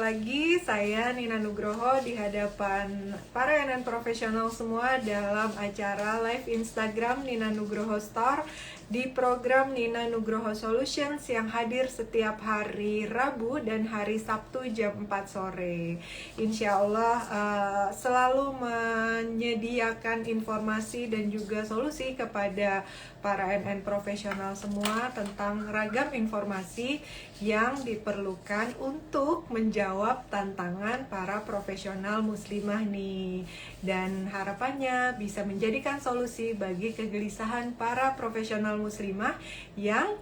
lagi saya Nina Nugroho di hadapan para NN profesional semua dalam acara live Instagram Nina Nugroho Store di program Nina Nugroho Solutions yang hadir setiap hari Rabu dan hari Sabtu jam 4 sore. Insya Allah selalu menyediakan informasi dan juga solusi kepada para NN profesional semua tentang ragam informasi yang diperlukan untuk menjawab tantangan para profesional muslimah nih. Dan harapannya bisa menjadikan solusi bagi kegelisahan para profesional muslimah yang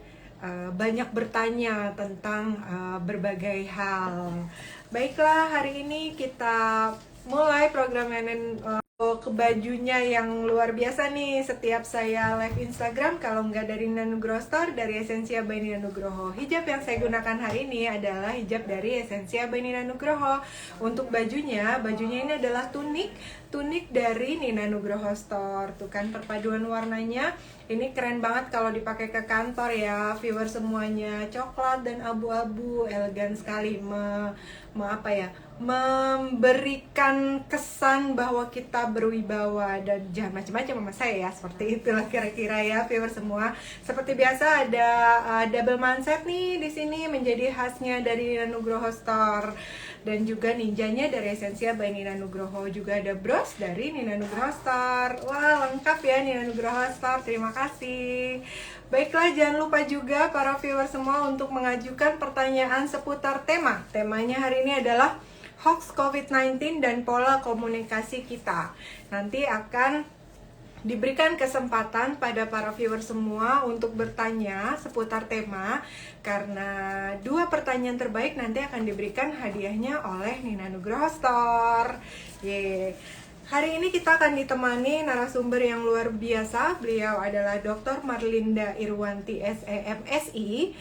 banyak bertanya tentang berbagai hal. Baiklah, hari ini kita mulai program NN ke bajunya yang luar biasa nih. Setiap saya live Instagram, kalau nggak dari Nina Nugroho Store, dari Esensia by Nina Nugroho. Hijab yang saya gunakan hari ini adalah hijab dari Esensia by Nina Nugroho. Untuk bajunya ini adalah tunik dari Nina Nugroho Store. Tuh kan perpaduan warnanya, ini keren banget kalau dipakai ke kantor ya, viewer semuanya. Coklat dan abu-abu, elegan sekali, memberikan kesan bahwa kita berwibawa dan jangan macam-macam sama saya ya, seperti itulah kira-kira ya viewer semua. Seperti biasa ada double manset nih di sini menjadi khasnya dari Nina Nugroho Store, dan juga ninjanya dari Esensia by Nina Nugroho, juga ada bros dari Nina Nugroho Store. Wah, lengkap ya Nina Nugroho Store, terima kasih. Baiklah, jangan lupa juga para viewer semua untuk mengajukan pertanyaan seputar temanya hari ini adalah hoax COVID-19 dan pola komunikasi kita. Nanti akan diberikan kesempatan pada para viewer semua untuk bertanya seputar tema, karena 2 pertanyaan terbaik nanti akan diberikan hadiahnya oleh Nina Nugroho Store. Hari ini kita akan ditemani narasumber yang luar biasa. Beliau adalah Dr. Marlinda Irwanti SEMSI.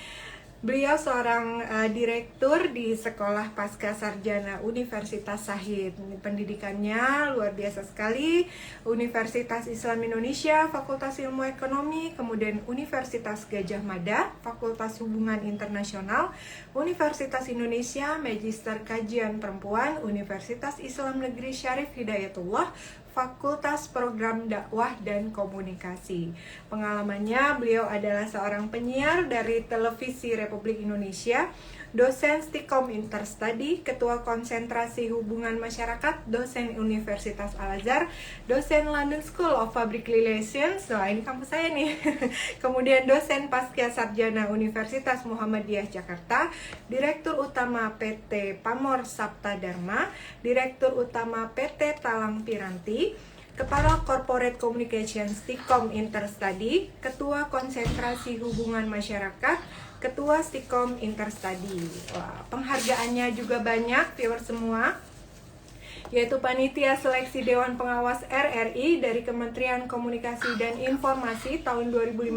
Beliau seorang direktur di Sekolah Pasca Sarjana Universitas Shahid. Pendidikannya luar biasa sekali. Universitas Islam Indonesia, Fakultas Ilmu Ekonomi, kemudian Universitas Gadjah Mada, Fakultas Hubungan Internasional, Universitas Indonesia, Magister Kajian Perempuan, Universitas Islam Negeri Syarif Hidayatullah, Fakultas Program Dakwah dan Komunikasi. Pengalamannya, beliau adalah seorang penyiar dari Televisi Republik Indonesia, dosen Stikom Interstudy, ketua konsentrasi hubungan masyarakat, dosen Universitas Al-Azhar, dosen London School of Public Relations, nah ini kampus saya nih, kemudian dosen Pasca Sarjana Universitas Muhammadiyah Jakarta, direktur utama PT Pamor Sapta Dharma, direktur utama PT Talang Piranti, Kepala Corporate Communication Stikom Interstudy, Ketua Konsentrasi Hubungan Masyarakat, Ketua Stikom Interstudy. Wah, penghargaannya juga banyak, viewer semua, yaitu Panitia Seleksi Dewan Pengawas RRI dari Kementerian Komunikasi dan Informasi tahun 2015,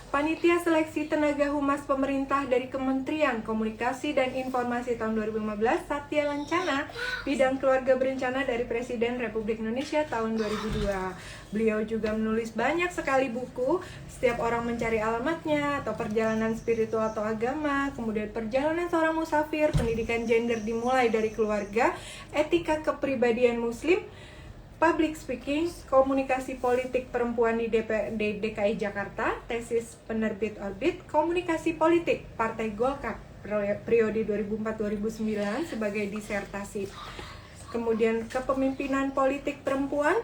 Panitia Seleksi Tenaga Humas Pemerintah dari Kementerian Komunikasi dan Informasi tahun 2015, Satya Lancana, Bidang Keluarga Berencana dari Presiden Republik Indonesia tahun 2002. Beliau juga menulis banyak sekali buku, Setiap Orang Mencari Alamatnya, atau Perjalanan Spiritual atau Agama, kemudian Perjalanan Seorang Musafir, Pendidikan Gender Dimulai dari Keluarga, Etika Kepribadian Muslim, Public Speaking, Komunikasi Politik Perempuan di DKI Jakarta, tesis penerbit Orbit, Komunikasi Politik Partai Golkar periode 2004-2009 sebagai disertasi. Kemudian Kepemimpinan Politik Perempuan,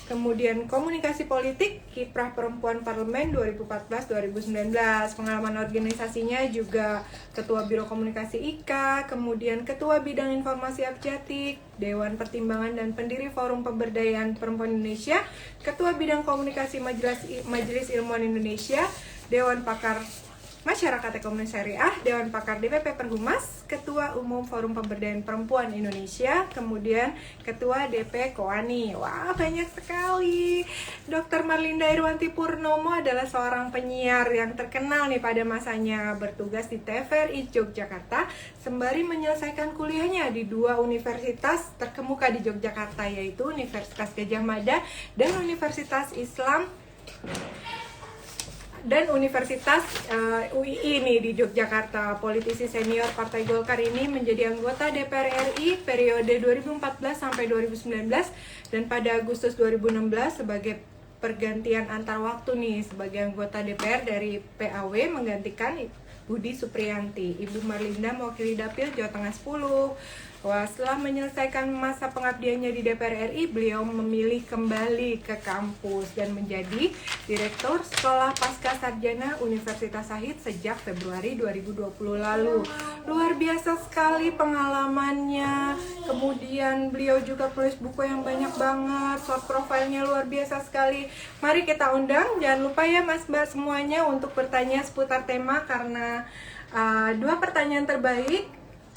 kemudian Komunikasi Politik, Kiprah Perempuan Parlemen 2014-2019. Pengalaman organisasinya juga Ketua Biro Komunikasi IKA, kemudian Ketua Bidang Informasi Abjatik, Dewan Pertimbangan dan pendiri Forum Pemberdayaan Perempuan Indonesia, Ketua Bidang Komunikasi Majelis Ilmuwan Indonesia, Dewan Pakar Masyarakat Ekonomi Syariah, Dewan Pakar DPP Perhumas, Ketua Umum Forum Pemberdayaan Perempuan Indonesia, kemudian Ketua DP Koani. Wah, banyak sekali. Dr. Marlinda Irwanti Purnomo adalah seorang penyiar yang terkenal nih pada masanya, bertugas di TVRI Yogyakarta sembari menyelesaikan kuliahnya di 2 universitas terkemuka di Yogyakarta, yaitu Universitas Gadjah Mada dan Universitas Islam dan Universitas UII nih di Yogyakarta. Politisi senior Partai Golkar ini menjadi anggota DPR RI periode 2014 sampai 2019 dan pada Agustus 2016 sebagai pergantian antar waktu nih sebagai anggota DPR dari PAW menggantikan Budi Supriyanti. Ibu Marlinda mewakili Dapil Jawa Tengah 10. Wah, setelah menyelesaikan masa pengabdiannya di DPR RI, beliau memilih kembali ke kampus dan menjadi Direktur Sekolah Pasca Sarjana Universitas Syahid sejak Februari 2020 lalu. Luar biasa sekali pengalamannya. Kemudian beliau juga tulis buku yang banyak banget, short profile-nya luar biasa sekali. Mari kita undang, jangan lupa ya Mas Mbak semuanya untuk bertanya seputar tema karena 2 pertanyaan terbaik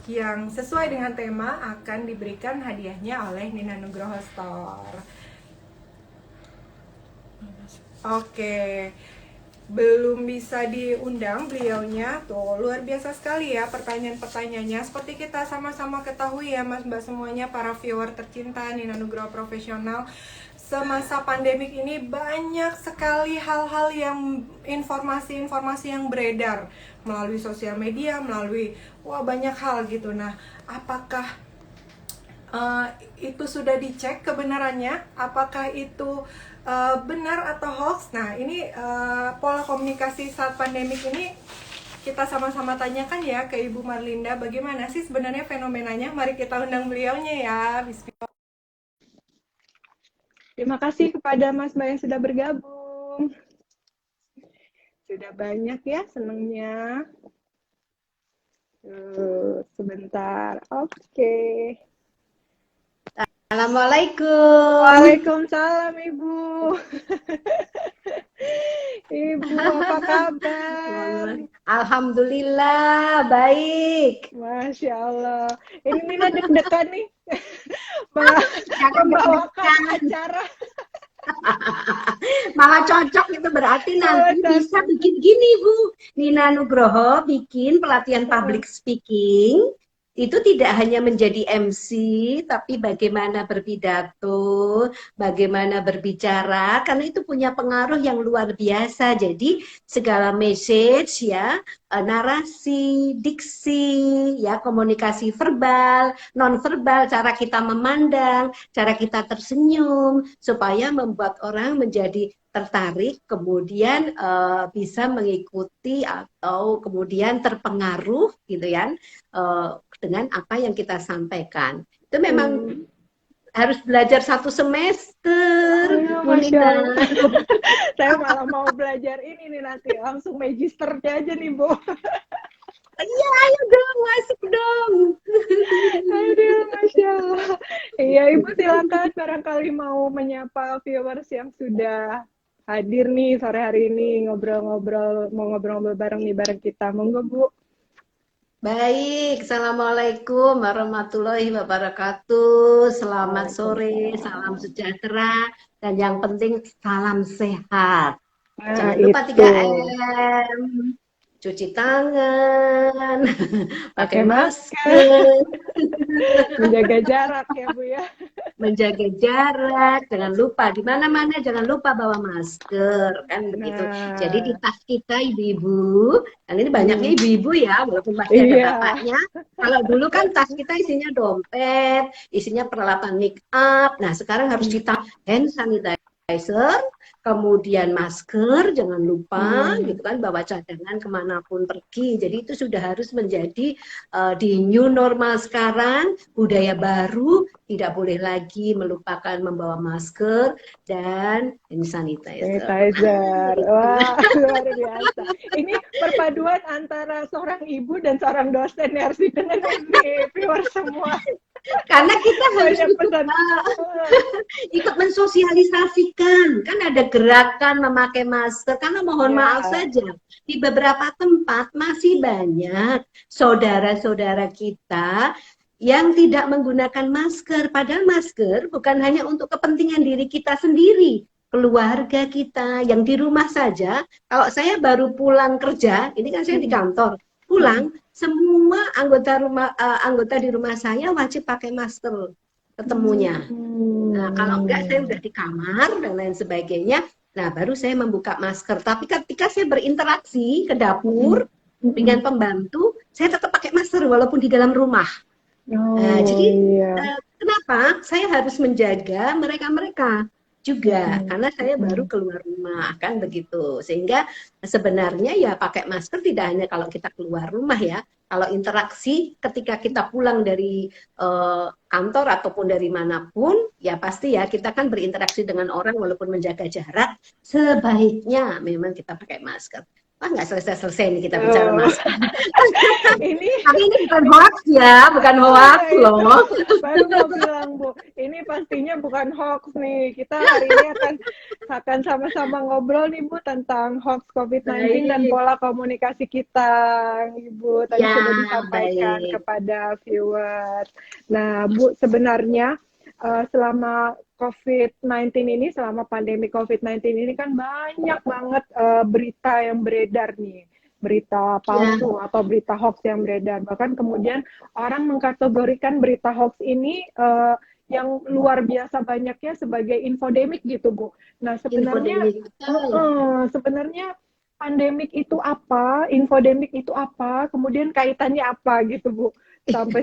yang sesuai dengan tema akan diberikan hadiahnya oleh Nina Nugroho Store. Oke, belum bisa diundang beliaunya tuh, luar biasa sekali ya pertanyaan-pertanyaannya. Seperti kita sama-sama ketahui ya Mas Mbak semuanya, para viewer tercinta Nina Nugroho Profesional, semasa pandemik ini banyak sekali hal-hal yang informasi-informasi yang beredar melalui sosial media, melalui banyak hal gitu. Nah, apakah itu sudah dicek kebenarannya? Apakah itu benar atau hoax? Nah, ini pola komunikasi saat pandemik ini kita sama-sama tanyakan ya ke Ibu Marlinda, bagaimana sih sebenarnya fenomenanya? Mari kita undang beliaunya ya. Bismillah. Terima kasih kepada Mas Mbak yang sudah bergabung. Sudah banyak ya senangnya. Sebentar. Oke. Assalamualaikum. Waalaikumsalam Ibu. Ibu apa kabar? Alhamdulillah baik. Masya Allah. Ini Nina deg-degan nih. Membawakan acara. Malah cocok itu berarti nanti bisa bikin gini Bu. Nina Nugroho bikin pelatihan public speaking. Itu tidak hanya menjadi MC, tapi bagaimana berpidato, bagaimana berbicara, karena itu punya pengaruh yang luar biasa. Jadi segala message ya, narasi, diksi, ya komunikasi verbal, non-verbal, cara kita memandang, cara kita tersenyum, supaya membuat orang menjadi tertarik, kemudian bisa mengikuti atau kemudian terpengaruh gitu ya dengan apa yang kita sampaikan. Itu memang harus belajar 1 semester, Nina. Saya malah mau belajar ini nih nanti langsung magisternya aja nih Bu. Iya, ayo dong, masuk dong. Aduh, Masya Allah. Iya, Ibu silakan barangkali mau menyapa viewers yang sudah hadir nih sore hari ini, ngobrol-ngobrol, mau ngobrol-ngobrol bareng nih bareng kita. Monggo Bu. Baik, Assalamualaikum warahmatullahi wabarakatuh. Selamat sore, salam sejahtera, dan yang penting salam sehat. Jangan lupa 3M. Cuci tangan, pakai masker, menjaga jarak ya Bu ya. Menjaga jarak, jangan lupa di mana-mana jangan lupa bawa masker kan begitu. Jadi di tas kita ibu-ibu, dan ini banyaknya ibu-ibu ya, walaupun masih ada bapaknya. Kalau dulu kan tas kita isinya dompet, isinya peralatan make up. Nah sekarang harus kita hand sanitizer, kemudian masker, jangan lupa gitu kan, bawa cadangan kemanapun pergi. Jadi itu sudah harus menjadi di new normal sekarang, budaya baru, tidak boleh lagi melupakan membawa masker dan hand sanitizer. Wah, luar biasa. Ini perpaduan antara seorang ibu dan seorang dosen yang harus didengar nih viewer semua. Karena kita harus ikut mensosialisasikan, kan ada gerakan memakai masker, karena mohon maaf saja, di beberapa tempat masih banyak saudara-saudara kita yang tidak menggunakan masker, padahal masker bukan hanya untuk kepentingan diri kita sendiri, keluarga kita yang di rumah saja. Kalau saya baru pulang kerja, ini kan saya di kantor, pulang, semua anggota di rumah saya wajib pakai masker ketemunya. Nah, kalau enggak saya udah di kamar dan lain sebagainya, Nah, baru saya membuka masker. Tapi ketika saya berinteraksi ke dapur dengan pembantu, saya tetap pakai masker walaupun di dalam rumah. Nah, Oh jadi iya. kenapa saya harus menjaga mereka-mereka juga Mm-mm. karena saya baru Mm-mm. keluar rumah kan begitu. Sehingga sebenarnya ya pakai masker tidak hanya kalau kita keluar rumah ya. Kalau interaksi ketika kita pulang dari kantor ataupun dari manapun, ya pasti ya kita kan berinteraksi dengan orang walaupun menjaga jarak, sebaiknya memang kita pakai masker. Wah, nggak selesai-selesai nih kita bicara Oh, masker. ini Tapi ini bukan hoax ya, bukan hoax iya itu loh. baru mau bilang Bu, ini pastinya bukan hoax nih. Kita hari ini akan sama-sama ngobrol nih Bu tentang hoax COVID-19 dan Baik, pola komunikasi kita, Ibu. Tadi ya sudah disampaikan baik. kepada viewers. Nah, Bu, sebenarnya selama COVID-19 ini, selama pandemi COVID-19 ini kan banyak banget berita yang beredar nih, berita Ya, palsu atau berita hoax yang beredar. Bahkan kemudian orang mengkategorikan berita hoax ini yang luar biasa banyaknya sebagai infodemik gitu, Bu. Nah, sebenarnya infodemik betul. sebenarnya pandemik itu apa, infodemik itu apa, kemudian kaitannya apa gitu, Bu. Sampai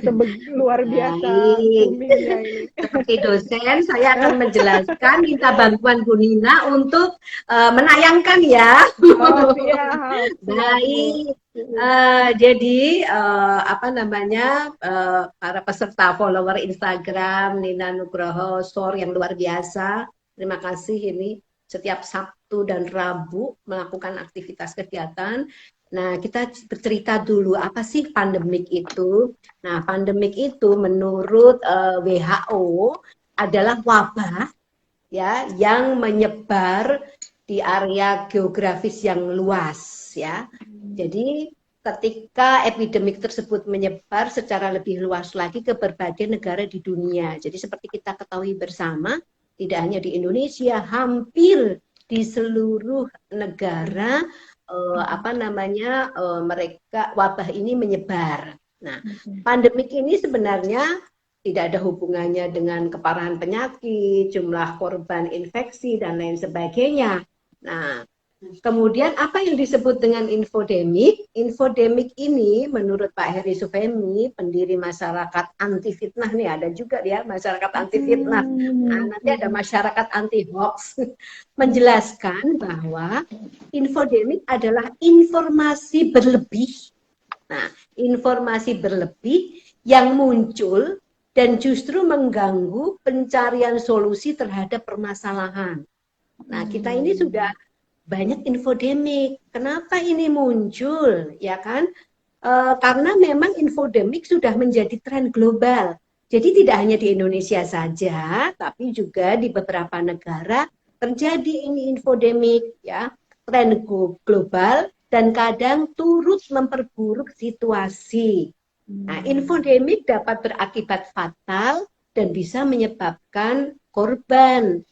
luar biasa Baik. boomingnya ini. Seperti dosen, saya akan menjelaskan, minta bantuan Bu Nina untuk menayangkan ya. Oh, siap, siap, Bu. Baik. Jadi apa namanya para peserta follower Instagram Nina Nugroho Store yang luar biasa. Terima kasih ini setiap Sabtu dan Rabu melakukan aktivitas kegiatan. Nah, kita bercerita dulu apa sih pandemik itu. Nah, pandemik itu menurut WHO adalah wabah ya yang menyebar di area geografis yang luas ya. Jadi ketika epidemik tersebut menyebar secara lebih luas lagi ke berbagai negara di dunia. Jadi seperti kita ketahui bersama, tidak hanya di Indonesia, hampir di seluruh negara apa namanya mereka wabah ini menyebar. Nah, pandemik ini sebenarnya tidak ada hubungannya dengan keparahan penyakit, jumlah korban infeksi dan lain sebagainya. Nah, kemudian apa yang disebut dengan infodemik? Infodemik ini menurut Pak Heri Sufemi, pendiri masyarakat anti fitnah nih, ada juga ya masyarakat anti fitnah. Nah, nanti ada masyarakat anti hoax menjelaskan bahwa infodemik adalah informasi berlebih. Nah, informasi berlebih yang muncul dan justru mengganggu pencarian solusi terhadap permasalahan. Nah, kita ini sudah banyak infodemik. Kenapa ini muncul? Ya kan? Karena memang infodemik sudah menjadi tren global. Jadi tidak hanya di Indonesia saja, tapi juga di beberapa negara terjadi ini infodemik, ya, tren global dan kadang turut memperburuk situasi. Nah, infodemik dapat berakibat fatal dan bisa menyebabkan korban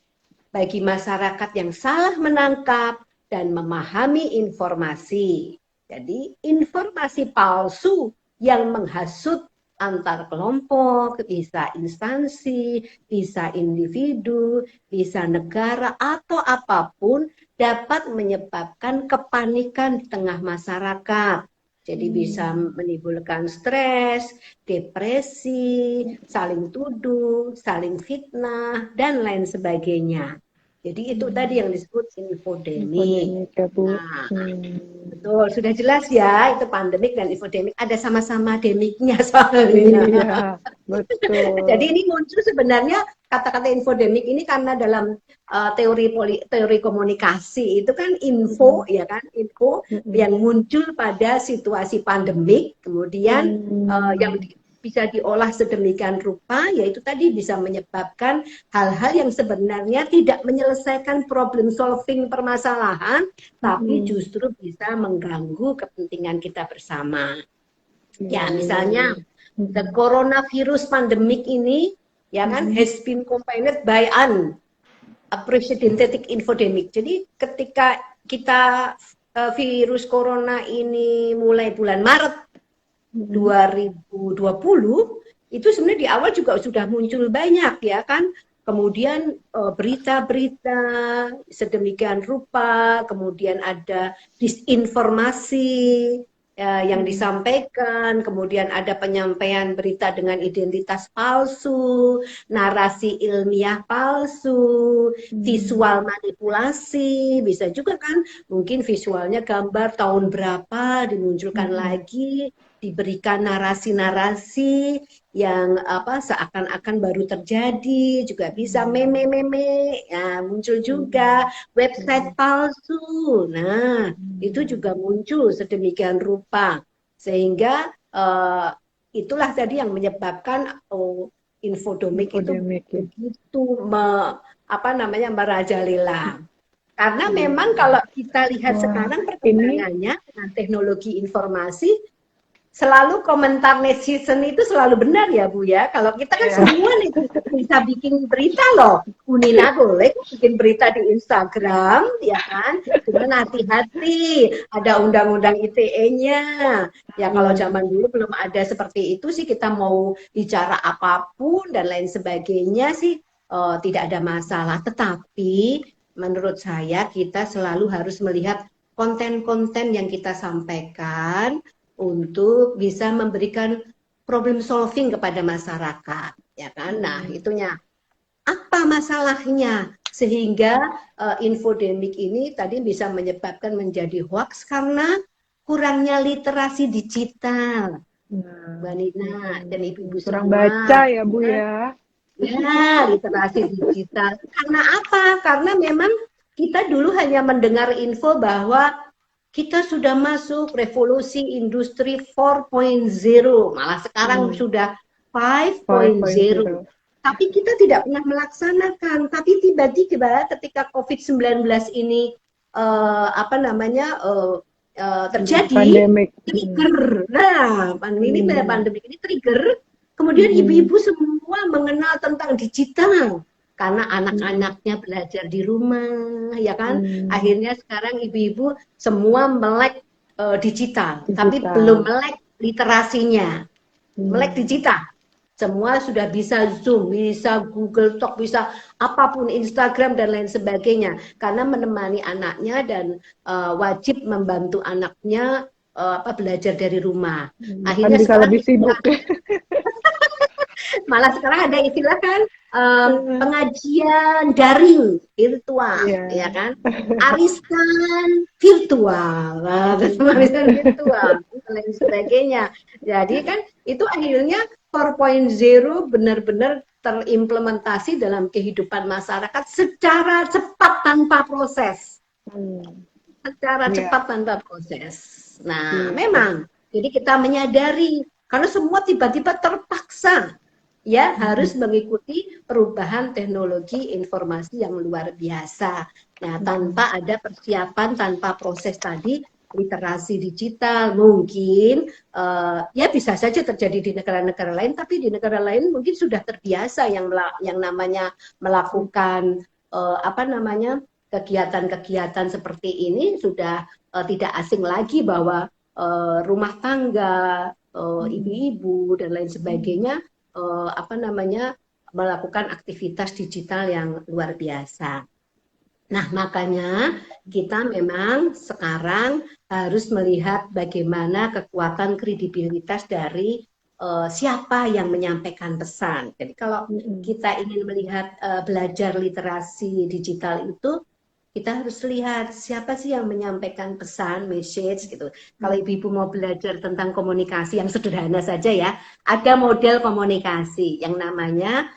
bagi masyarakat yang salah menangkap dan memahami informasi. Jadi, informasi palsu yang menghasut antar kelompok, bisa instansi, bisa individu, bisa negara, atau apapun dapat menyebabkan kepanikan di tengah masyarakat. Jadi bisa menimbulkan stres, depresi, saling tuduh, saling fitnah, dan lain sebagainya. Jadi itu tadi yang disebut infodemik. Infodemik ya, Bu. Nah, betul, sudah jelas ya, itu pandemik dan infodemik ada sama-sama demiknya soalnya. Iya, Jadi betul. ini muncul sebenarnya kata-kata infodemik ini karena dalam teori komunikasi itu kan info ya kan, info yang muncul pada situasi pandemik, kemudian yang bisa diolah sedemikian rupa, yaitu tadi bisa menyebabkan hal-hal yang sebenarnya tidak menyelesaikan problem solving permasalahan, tapi justru bisa mengganggu kepentingan kita bersama. Ya, misalnya the coronavirus pandemic ini ya kan has been accompanied by an unprecedented infodemic. Jadi ketika kita virus corona ini mulai bulan Maret 2020 itu sebenarnya di awal juga sudah muncul banyak ya kan kemudian berita-berita sedemikian rupa, kemudian ada disinformasi yang disampaikan, kemudian ada penyampaian berita dengan identitas palsu, narasi ilmiah palsu, visual manipulasi, bisa juga kan, mungkin visualnya gambar tahun berapa dimunculkan lagi, diberikan narasi-narasi yang seakan-akan baru terjadi, juga bisa meme-meme, ya muncul juga website palsu. Nah, itu juga muncul sedemikian rupa sehingga itulah tadi yang menyebabkan infodemik itu begitu merajalela. Karena memang kalau kita lihat sekarang perkembangannya dengan teknologi informasi, selalu komentar netizen itu selalu benar ya Bu ya. Kalau kita kan semua nih bisa bikin berita loh. Unina boleh bikin berita di Instagram, ya kan? Cuman hati-hati, ada undang-undang ITE-nya. Ya kalau zaman dulu belum ada seperti itu sih, kita mau bicara apapun dan lain sebagainya sih tidak ada masalah. Tetapi menurut saya kita selalu harus melihat konten-konten yang kita sampaikan untuk bisa memberikan problem solving kepada masyarakat, ya kan? Nah, itunya apa masalahnya sehingga infodemik ini tadi bisa menyebabkan menjadi hoax karena kurangnya literasi digital, Mbak Nina dan ibu-ibu semua. Kurang baca ya Bu ya. Ya, literasi digital. Karena apa? Karena memang kita dulu hanya mendengar info bahwa kita sudah masuk revolusi industri 4.0, malah sekarang sudah 5.0. Tapi kita tidak pernah melaksanakan. Tapi tiba-tiba ketika COVID-19 ini terjadi, trigger. Nah, pandemi ini trigger. Kemudian ibu-ibu semua mengenal tentang digital. Karena anak-anaknya belajar di rumah, ya kan? Akhirnya sekarang ibu-ibu semua melek digital, tapi belum melek literasinya. Melek digital. Semua sudah bisa Zoom, bisa Google Talk, bisa apapun, Instagram dan lain sebagainya. Karena menemani anaknya dan wajib membantu anaknya belajar dari rumah. Akhirnya bisa lebih sibuk. Malah sekarang ada istilah kan pengajian daring virtual, ya kan? Arisan virtual, arisan virtual, dan lain sebagainya. Jadi kan itu akhirnya 4.0 benar-benar terimplementasi dalam kehidupan masyarakat secara cepat tanpa proses. Secara cepat tanpa proses. Nah, memang jadi kita menyadari karena semua tiba-tiba terpaksa ya harus mengikuti perubahan teknologi informasi yang luar biasa. Nah, tanpa ada persiapan, tanpa proses tadi literasi digital mungkin ya bisa saja terjadi di negara-negara lain, tapi di negara lain mungkin sudah terbiasa yang namanya melakukan kegiatan-kegiatan seperti ini, sudah tidak asing lagi bahwa rumah tangga, ibu-ibu dan lain sebagainya melakukan aktivitas digital yang luar biasa. Nah, makanya kita memang sekarang harus melihat bagaimana kekuatan kredibilitas dari siapa yang menyampaikan pesan. Jadi kalau kita ingin melihat belajar literasi digital itu, kita harus lihat siapa sih yang menyampaikan pesan, message gitu. Kalau ibu-ibu mau belajar tentang komunikasi yang sederhana saja ya, ada model komunikasi yang namanya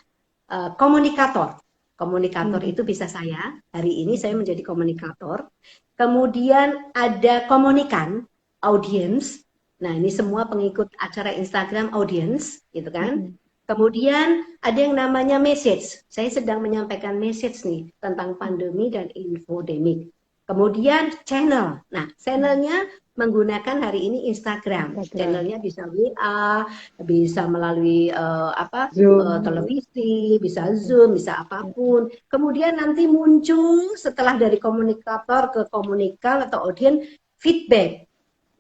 komunikator. Komunikator itu bisa saya, hari ini saya menjadi komunikator. Kemudian ada komunikan, audience. Nah, ini semua pengikut acara Instagram audience, gitu kan. Kemudian ada yang namanya message. Saya sedang menyampaikan message nih tentang pandemi dan infodemik. Kemudian channel. Nah, channelnya menggunakan hari ini Instagram. Channelnya bisa WA, bisa melalui televisi, bisa Zoom, bisa apapun. Kemudian nanti muncul setelah dari komunikator ke komunikal atau audiens feedback,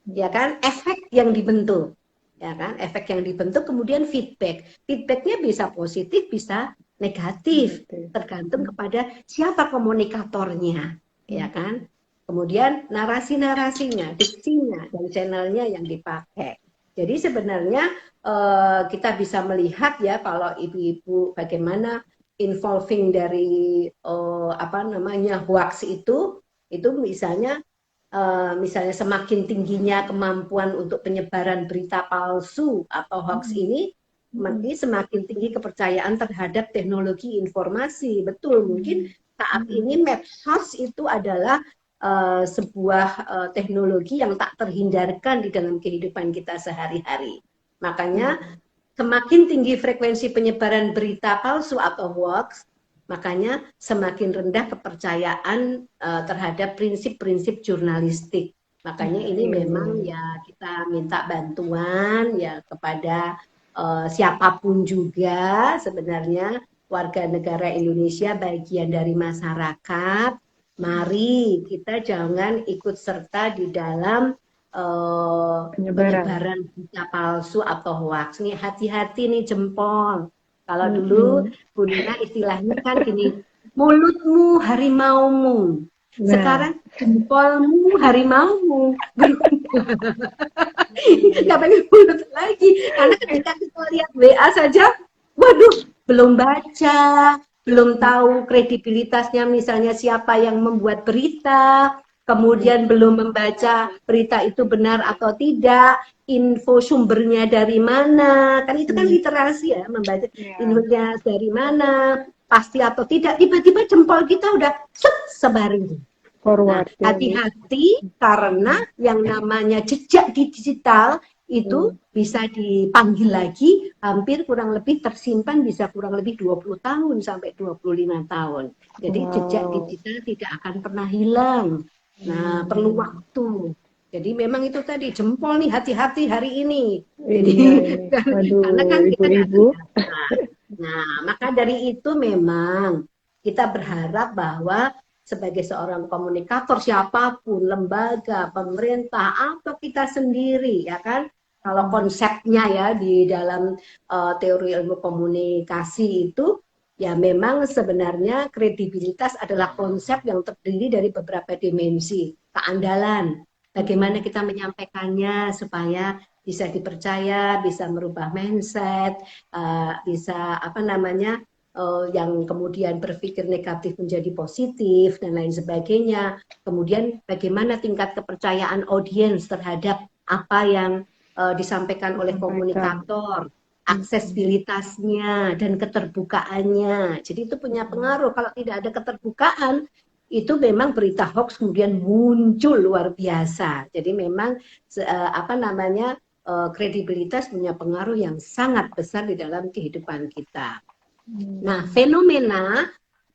ya kan? Efek yang dibentuk. Ya kan, efek yang dibentuk kemudian feedbacknya bisa positif bisa negatif, Negatif. tergantung kepada siapa komunikatornya, ya kan? Kemudian narasi-narasinya, diksinya, dan channelnya yang dipakai. Jadi sebenarnya kita bisa melihat ya kalau ibu-ibu bagaimana involving dari hoax itu misalnya semakin tingginya kemampuan untuk penyebaran berita palsu atau hoax ini, semakin tinggi kepercayaan terhadap teknologi informasi. Betul, mungkin saat ini medsos itu adalah sebuah teknologi yang tak terhindarkan di dalam kehidupan kita sehari-hari. Makanya semakin tinggi frekuensi penyebaran berita palsu atau hoax, makanya semakin rendah kepercayaan terhadap prinsip-prinsip jurnalistik. Makanya ini memang ya kita minta bantuan ya kepada siapapun juga sebenarnya warga negara Indonesia bagian dari masyarakat. Mari kita jangan ikut serta di dalam penyebaran berita palsu atau hoax. Nih hati-hati nih jempol. Kalau dulu Bu Nina istilahnya kan gini, mulutmu harimaumu. Sekarang jempolmu harimaumu. Nggak pengen mulut lagi. Karena ketika kita lihat WA saja, waduh, belum baca, belum tahu kredibilitasnya misalnya siapa yang membuat berita, kemudian belum membaca berita itu benar atau tidak, info sumbernya dari mana, kan itu kan literasi ya, membaca infonya dari mana, pasti atau tidak, tiba-tiba jempol kita udah sebarin. Nah, hati-hati karena yang namanya jejak digital itu bisa dipanggil lagi, hampir kurang lebih tersimpan bisa kurang lebih 20 tahun sampai 25 tahun. Jadi jejak digital tidak akan pernah hilang. Nah, perlu waktu. Jadi memang itu tadi jempol nih hati-hati hari ini. Jadi karena kan kita ibu-ibu. Nah, maka dari itu memang kita berharap bahwa sebagai seorang komunikator siapapun, lembaga, pemerintah atau kita sendiri ya kan, kalau konsepnya ya di dalam teori ilmu komunikasi itu ya memang sebenarnya kredibilitas adalah konsep yang terdiri dari beberapa dimensi. Keandalan, bagaimana kita menyampaikannya supaya bisa dipercaya, bisa merubah mindset, bisa yang kemudian berpikir negatif menjadi positif dan lain sebagainya. Kemudian bagaimana tingkat kepercayaan audiens terhadap apa yang disampaikan oleh komunikator, aksesibilitasnya dan keterbukaannya. Jadi itu punya pengaruh. Kalau tidak ada keterbukaan, itu memang berita hoax kemudian muncul luar biasa. Jadi memang kredibilitas punya pengaruh yang sangat besar di dalam kehidupan kita. Nah, fenomena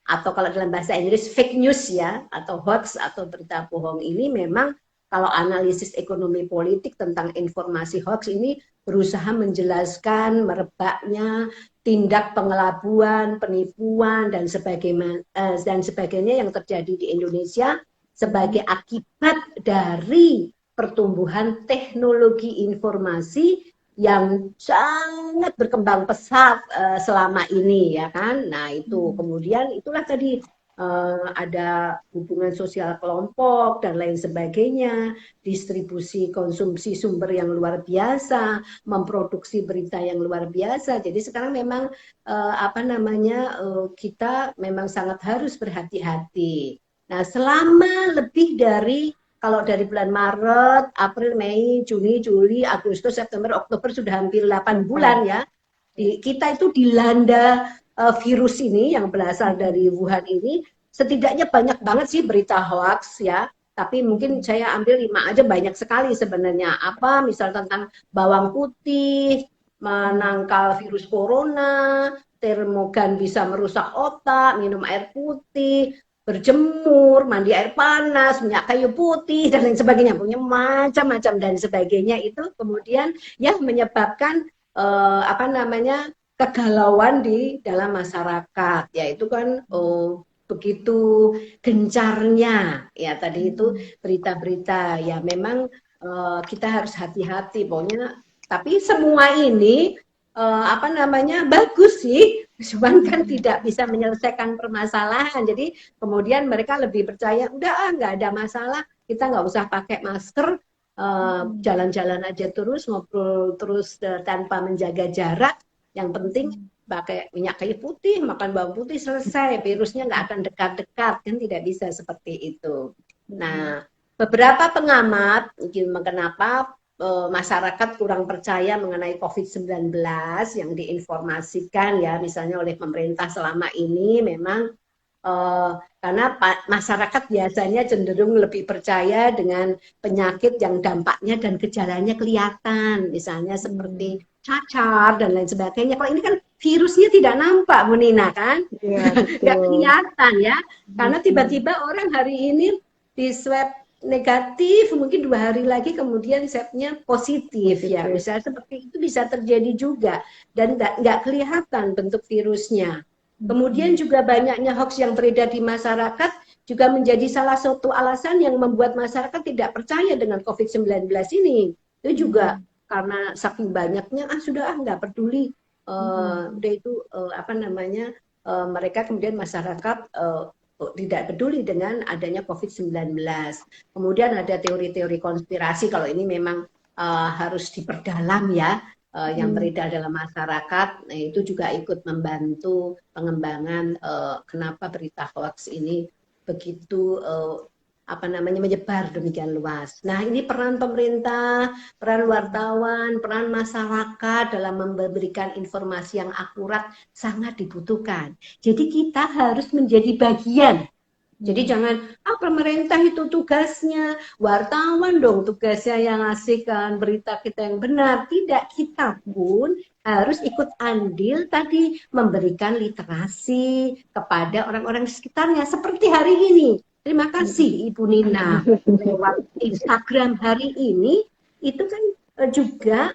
atau kalau dalam bahasa Inggris fake news ya, atau hoax atau berita bohong ini memang kalau analisis ekonomi politik tentang informasi hoax ini berusaha menjelaskan merebaknya tindak pengelabuan, penipuan dan sebagainya yang terjadi di Indonesia sebagai akibat dari pertumbuhan teknologi informasi yang sangat berkembang pesat selama ini ya kan. Nah itu kemudian itulah tadi ada hubungan sosial kelompok dan lain sebagainya, distribusi konsumsi sumber yang luar biasa, memproduksi berita yang luar biasa. Jadi sekarang memang kita memang sangat harus berhati-hati. Nah selama lebih dari kalau dari bulan Maret, April, Mei, Juni, Juli, Agustus, September, Oktober sudah hampir 8 bulan ya. Kita itu dilanda virus ini yang berasal dari Wuhan ini, setidaknya banyak banget sih berita hoax ya. Tapi mungkin saya ambil 5 aja, banyak sekali sebenarnya. Apa misal tentang bawang putih, menangkal virus corona, termogan bisa merusak otak, minum air putih, berjemur, mandi air panas, minyak kayu putih dan lain sebagainya, punya macam-macam dan sebagainya itu kemudian ya menyebabkan kegalauan di dalam masyarakat, yaitu kan begitu gencarnya ya tadi itu berita-berita ya memang kita harus hati-hati pokoknya, tapi semua ini bagus sih cuman kan tidak bisa menyelesaikan permasalahan. Jadi kemudian mereka lebih percaya, udah nggak ada masalah, kita nggak usah pakai masker, jalan-jalan aja terus, ngobrol terus tanpa menjaga jarak. Yang penting pakai minyak kayu putih, makan bawang putih, selesai. Virusnya nggak akan dekat-dekat, kan tidak bisa seperti itu. Nah, beberapa pengamat, kenapa masyarakat kurang percaya mengenai COVID-19 yang diinformasikan ya misalnya oleh pemerintah selama ini memang karena masyarakat biasanya cenderung lebih percaya dengan penyakit yang dampaknya dan gejalanya kelihatan, misalnya seperti cacar dan lain sebagainya. Kalau ini kan virusnya tidak nampak, Bu Nina kan, nggak kelihatan ya, karena tiba-tiba orang hari ini di swab negatif, mungkin 2 hari lagi kemudian swabnya positif ya, bisa seperti itu, bisa terjadi juga dan nggak kelihatan bentuk virusnya. Kemudian juga banyaknya hoax yang beredar di masyarakat juga menjadi salah satu alasan yang membuat masyarakat tidak percaya dengan COVID-19 ini. Itu juga karena saking banyaknya sudah nggak peduli, udah itu mereka kemudian masyarakat tidak peduli dengan adanya COVID-19. Kemudian ada teori-teori konspirasi, kalau ini memang harus diperdalam ya, yang beredar dalam masyarakat, itu juga ikut membantu pengembangan kenapa berita hoax ini begitu menyebar demikian luas. Nah, ini peran pemerintah, peran wartawan, peran masyarakat dalam memberikan informasi yang akurat sangat dibutuhkan. Jadi kita harus menjadi bagian. Jadi jangan, pemerintah itu tugasnya, wartawan dong tugasnya yang ngasihkan berita kita yang benar. Tidak, kita pun harus ikut andil tadi memberikan literasi kepada orang-orang di sekitarnya. Seperti hari ini. Terima kasih Ibu Nina lewat Instagram hari ini, itu kan juga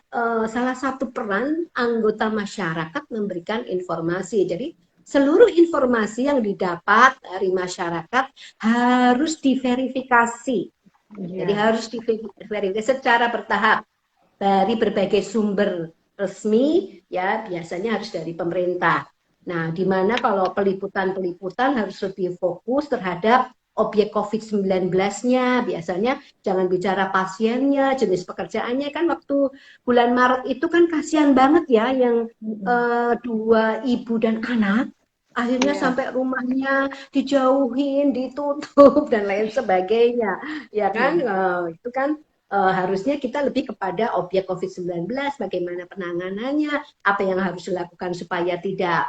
salah satu peran anggota masyarakat memberikan informasi. Jadi seluruh informasi yang didapat dari masyarakat harus diverifikasi. Jadi harus diverifikasi secara bertahap dari berbagai sumber resmi, ya biasanya harus dari pemerintah. Nah, di mana kalau peliputan-peliputan harus lebih fokus terhadap objek COVID-19-nya, biasanya jangan bicara pasiennya, jenis pekerjaannya. Kan waktu bulan Maret itu kan kasihan banget ya, yang 2 ibu dan anak, akhirnya sampai rumahnya dijauhin, ditutup, dan lain sebagainya. Ya kan, itu kan harusnya kita lebih kepada objek COVID-19, bagaimana penanganannya, apa yang harus dilakukan supaya tidak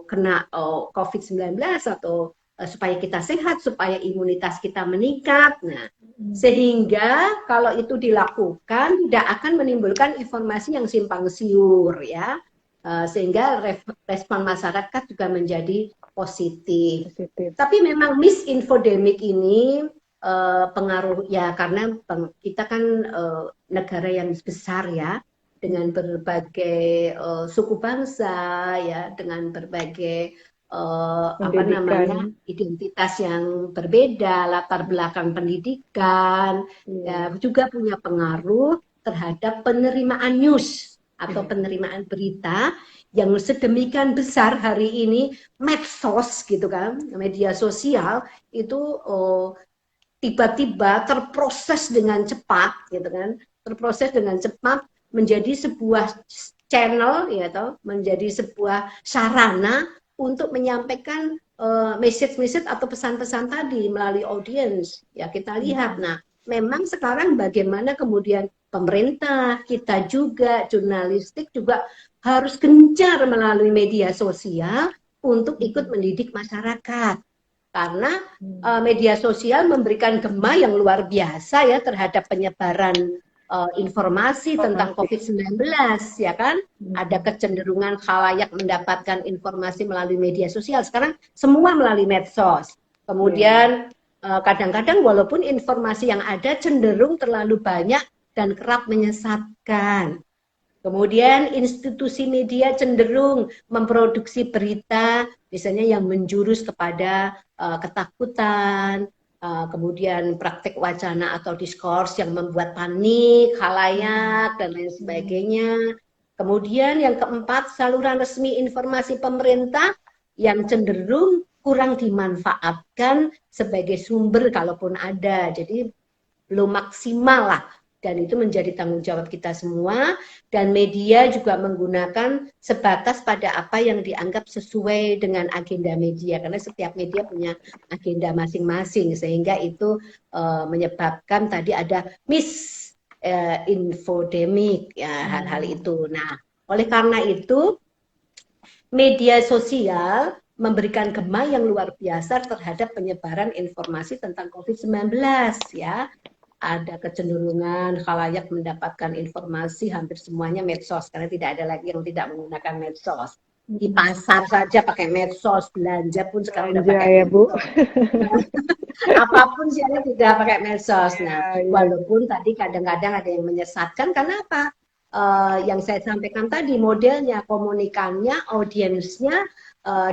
kena COVID-19 atau supaya kita sehat, supaya imunitas kita meningkat. Nah, sehingga kalau itu dilakukan tidak akan menimbulkan informasi yang simpang siur ya, sehingga respon masyarakat juga menjadi positif. Tapi memang misinfodemic ini pengaruh ya, karena kita kan negara yang besar ya, dengan berbagai suku bangsa ya, dengan berbagai identitas yang berbeda, latar belakang pendidikan, ya, juga punya pengaruh terhadap penerimaan news atau penerimaan berita yang sedemikian besar hari ini. Medsos gitu kan, media sosial itu tiba-tiba terproses dengan cepat gitu kan, terproses dengan cepat menjadi sebuah channel ya, atau menjadi sebuah sarana untuk menyampaikan message-message atau pesan-pesan tadi melalui audiens. Ya, kita lihat. Nah, memang sekarang bagaimana kemudian pemerintah, kita juga, jurnalistik juga harus gencar melalui media sosial untuk ikut mendidik masyarakat. Karena media sosial memberikan gema yang luar biasa ya terhadap penyebaran informasi tentang COVID-19 ya kan. Ada kecenderungan khalayak mendapatkan informasi melalui media sosial. Sekarang semua melalui medsos. Kemudian kadang-kadang walaupun informasi yang ada cenderung terlalu banyak dan kerap menyesatkan. Kemudian institusi media cenderung memproduksi berita misalnya yang menjurus kepada ketakutan, kemudian praktek wacana atau diskurs yang membuat panik, khalayak, dan lain sebagainya. Kemudian yang keempat, saluran resmi informasi pemerintah yang cenderung kurang dimanfaatkan sebagai sumber kalaupun ada. Jadi belum maksimal lah. Dan itu menjadi tanggung jawab kita semua. Dan media juga menggunakan sebatas pada apa yang dianggap sesuai dengan agenda media. Karena setiap media punya agenda masing-masing. Sehingga itu menyebabkan tadi ada infodemik, ya, hal-hal itu. Nah, oleh karena itu, media sosial memberikan gema yang luar biasa terhadap penyebaran informasi tentang COVID-19, ya. Ada kecenderungan khalayak mendapatkan informasi hampir semuanya medsos, karena tidak ada lagi yang tidak menggunakan medsos. Di pasar saja pakai medsos, belanja pun sekarang udah pakai ya, Bu. apapun sih tidak pakai medsos. Nah, walaupun tadi kadang-kadang ada yang menyesatkan, karena apa? Yang saya sampaikan tadi, modelnya, komunikannya, audiensnya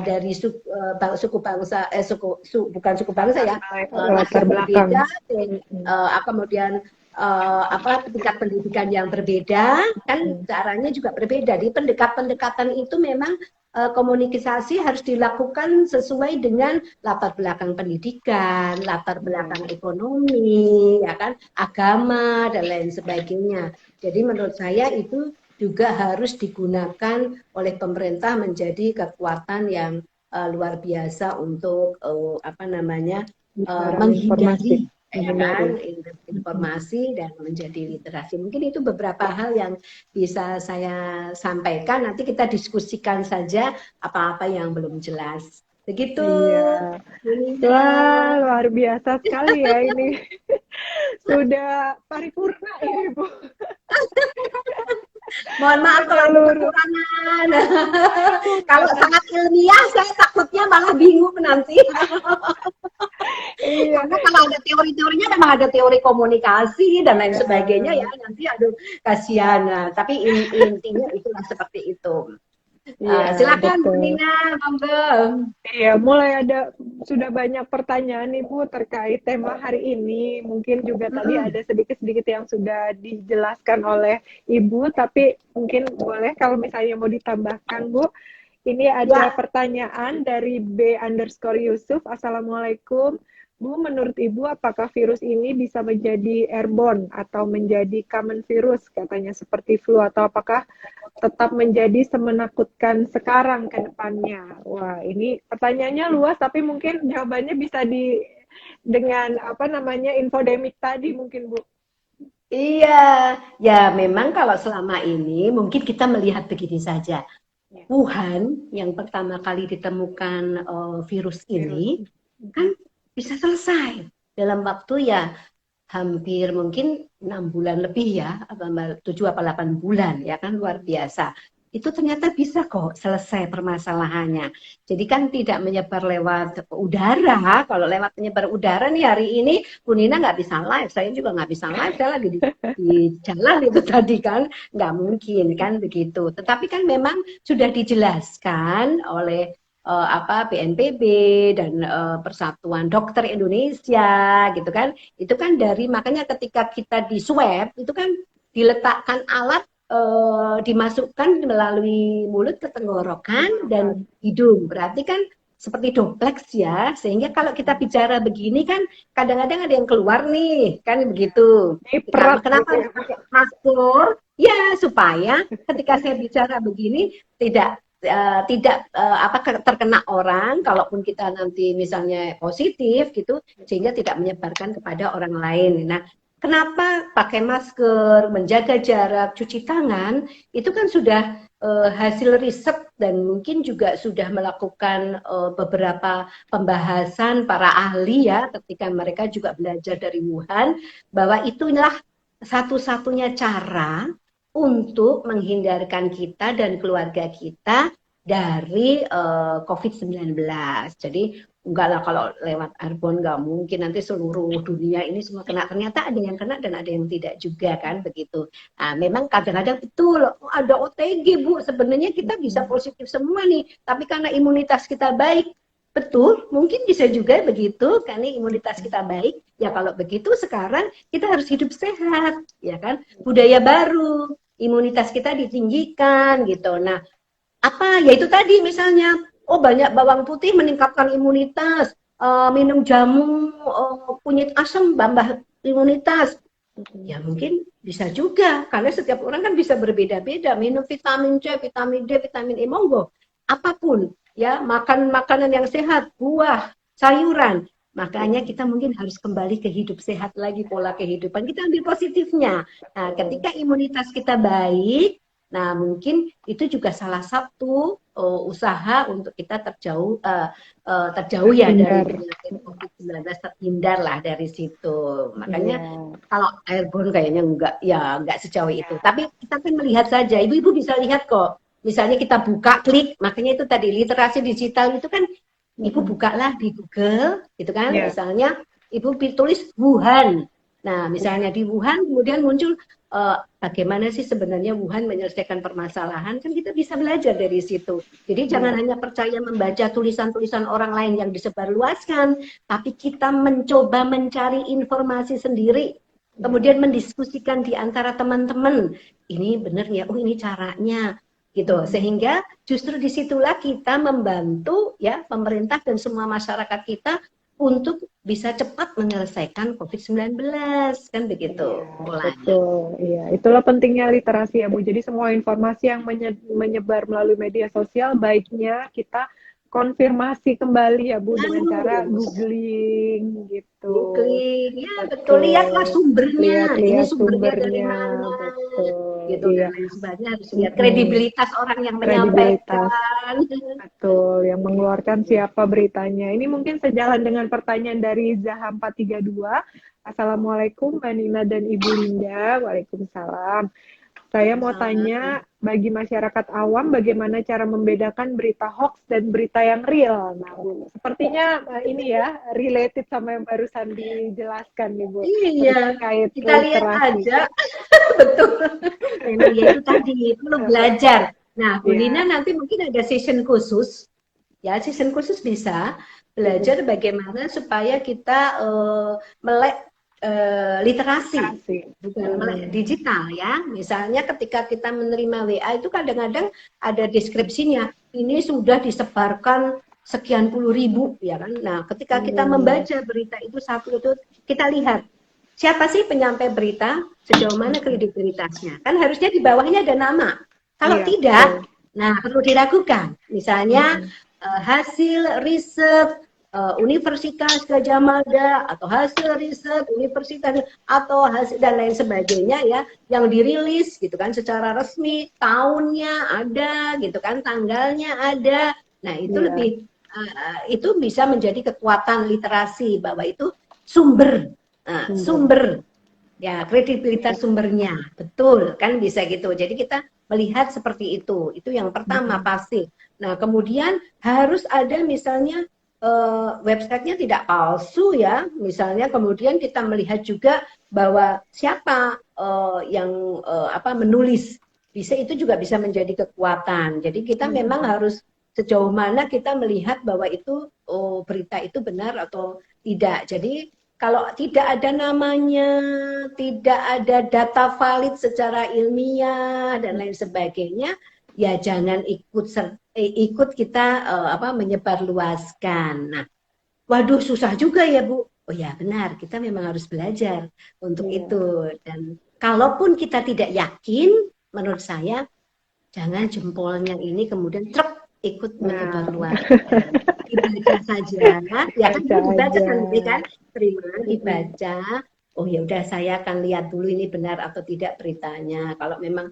dari suku bangsa, bukan suku bangsa ya, latar belakang berbeda, kemudian tingkat pendidikan yang berbeda, kan caranya juga berbeda. Di pendekatan itu memang komunikasi harus dilakukan sesuai dengan latar belakang pendidikan, latar belakang ekonomi, ya kan, agama dan lain sebagainya. Jadi menurut saya itu juga harus digunakan oleh pemerintah menjadi kekuatan yang luar biasa untuk menghindari informasi dan menjadi literasi. Mungkin itu beberapa hal yang bisa saya sampaikan. Nanti kita diskusikan saja apa-apa yang belum jelas. Begitu. Iya. Wah, luar biasa sekali ya ini. Sudah paripurna ini, Bu. Mohon maaf kalau ada kekurangan. Kalau sangat ilmiah, saya takutnya malah bingung nanti. Iya. Karena kalau ada teori-teorinya memang ada teori komunikasi dan lain sebagainya ya, nanti aduh kasihan. Nah, tapi intinya itulah seperti itu. Silakan Bu Nina, monggo. Iya, mulai sudah banyak pertanyaan nih Bu terkait tema hari ini. Mungkin juga tadi ada sedikit-sedikit yang sudah dijelaskan oleh Ibu, tapi mungkin boleh kalau misalnya mau ditambahkan Bu. Ini ada pertanyaan dari B_Yusuf. Assalamualaikum. Bu, menurut Ibu apakah virus ini bisa menjadi airborne atau menjadi common virus katanya seperti flu, atau apakah tetap menjadi semenakutkan sekarang ke depannya? Wah, ini pertanyaannya luas tapi mungkin jawabannya bisa dengan infodemik tadi mungkin Bu. Iya, ya memang kalau selama ini mungkin kita melihat begini saja. Wuhan yang pertama kali ditemukan virus ini kan bisa selesai dalam waktu ya hampir mungkin 6 bulan lebih ya, 7 atau 8 bulan ya kan, luar biasa. Itu ternyata bisa kok selesai permasalahannya. Jadi kan tidak menyebar lewat udara. Kalau lewat menyebar udara nih hari ini, Bu Nina nggak bisa live, saya juga nggak bisa live, saya lagi di jalan itu tadi kan, nggak mungkin kan begitu. Tetapi kan memang sudah dijelaskan oleh BNPB dan Persatuan Dokter Indonesia gitu kan, itu kan makanya ketika kita di swab itu kan diletakkan alat dimasukkan melalui mulut ke tenggorokan dan hidung, berarti kan seperti duplex ya, sehingga kalau kita bicara begini kan kadang-kadang ada yang keluar nih kan begitu. Kenapa pakai masker? Ya supaya ketika saya bicara begini tidak terkena orang, kalaupun kita nanti misalnya positif gitu, sehingga tidak menyebarkan kepada orang lain. Nah, kenapa pakai masker, menjaga jarak, cuci tangan, itu kan sudah hasil riset dan mungkin juga sudah melakukan beberapa pembahasan para ahli ya, ketika mereka juga belajar dari Wuhan, bahwa itulah satu-satunya cara untuk menghindarkan kita dan keluarga kita dari COVID-19. Jadi enggak lah kalau lewat airborne nggak mungkin, nanti seluruh dunia ini semua kena. Ternyata ada yang kena dan ada yang tidak juga kan begitu. Nah, memang kadang-kadang betul ada OTG Bu, sebenarnya kita bisa positif semua nih, tapi karena imunitas kita baik. Betul, mungkin bisa juga begitu, karena imunitas kita baik. Ya kalau begitu sekarang kita harus hidup sehat, ya kan? Budaya baru, imunitas kita ditinggikan gitu. Nah, apa? Ya itu tadi misalnya, oh banyak bawang putih meningkatkan imunitas, minum jamu kunyit asam tambah imunitas. Ya mungkin bisa juga, karena setiap orang kan bisa berbeda-beda. Minum vitamin C, vitamin D, vitamin E, monggo. Apapun, ya makan makanan yang sehat, buah, sayuran. Makanya kita mungkin harus kembali ke hidup sehat lagi, pola kehidupan. Kita ambil positifnya. Nah, ketika imunitas kita baik, nah mungkin itu juga salah satu usaha untuk kita terjauh ya dari Terhindar. penyakit COVID-19, terhindar lah dari situ. Makanya Iya. kalau airborne kayaknya enggak sejauh itu. Tapi kita kan melihat saja, ibu-ibu bisa lihat kok. Misalnya kita buka, klik, makanya itu tadi literasi digital itu kan ibu bukalah di Google, gitu kan. Iya. Misalnya ibu tulis Wuhan. Nah, misalnya di Wuhan kemudian muncul bagaimana sih sebenarnya Wuhan menyelesaikan permasalahan, kan kita bisa belajar dari situ. Jadi jangan hanya percaya membaca tulisan-tulisan orang lain yang disebarluaskan, tapi kita mencoba mencari informasi sendiri, kemudian mendiskusikan di antara teman-teman. Ini benar ya, oh ini caranya, gitu. Sehingga justru disitulah kita membantu ya pemerintah dan semua masyarakat kita untuk bisa cepat menyelesaikan COVID-19, kan begitu polanya. Betul, iya. Itulah pentingnya literasi ya Bu. Jadi semua informasi yang menyebar melalui media sosial, baiknya kita konfirmasi kembali ya Bu dengan cara googling gitu. Googling, ya betul. Lihatlah sumbernya. Ini Lihat-lihat sumbernya dari sumbernya, mana, betul. gitu Iya. dan lain sebagainya. Harus lihat kredibilitas orang yang Kredibilitas. menyampaikan. Betul, yang mengeluarkan siapa beritanya. Ini mungkin sejalan dengan pertanyaan dari Zaha 432. Assalamualaikum Mbak Nina dan Ibu Linda. Waalaikumsalam. Saya mau tanya, bagi masyarakat awam bagaimana cara membedakan berita hoax dan berita yang real? Nah, Bu, sepertinya ini ya, related sama yang barusan dijelaskan nih, Bu. Iya, Terkait kita lihat literasi. aja. Betul. Memang ya itu tadi, perlu belajar. Nah, Bu Lina nanti mungkin ada session khusus. Ya, session khusus bisa belajar bagaimana supaya kita melek literasi, bukan melek digital ya. Misalnya ketika kita menerima WA itu kadang-kadang ada deskripsinya. Ini sudah disebarkan sekian puluh ribu, ya kan. Nah, ketika kita membaca berita itu satu itu kita lihat siapa sih penyampai berita, sejauh mana kredibilitasnya. Kan harusnya di bawahnya ada nama. Kalau tidak, nah perlu diragukan. Misalnya hasil riset Universitas Gadjah Mada atau hasil riset Universitas atau hasil dan lain sebagainya ya yang dirilis gitu kan secara resmi, tahunnya ada gitu kan, tanggalnya ada. Nah, itu lebih itu bisa menjadi kekuatan literasi bahwa itu sumber sumber ya, kredibilitas sumbernya betul kan, bisa gitu. Jadi kita melihat seperti itu yang pertama pasti. Nah, kemudian harus ada misalnya websitenya tidak palsu ya, misalnya. Kemudian kita melihat juga bahwa siapa yang menulis, itu juga bisa menjadi kekuatan. Jadi kita memang harus sejauh mana kita melihat bahwa itu berita itu benar atau tidak. Jadi kalau tidak ada namanya, tidak ada data valid secara ilmiah dan lain sebagainya, ya jangan ikut kita menyebarluaskan. Nah, waduh susah juga ya Bu. Oh ya benar, kita memang harus belajar untuk itu. Dan kalaupun kita tidak yakin, menurut saya jangan jempolnya ini kemudian ikut menyebarluaskan. Dibaca saja, ya kan dibaca kan, terima dibaca. Oh ya udah, saya akan lihat dulu ini benar atau tidak beritanya. Kalau memang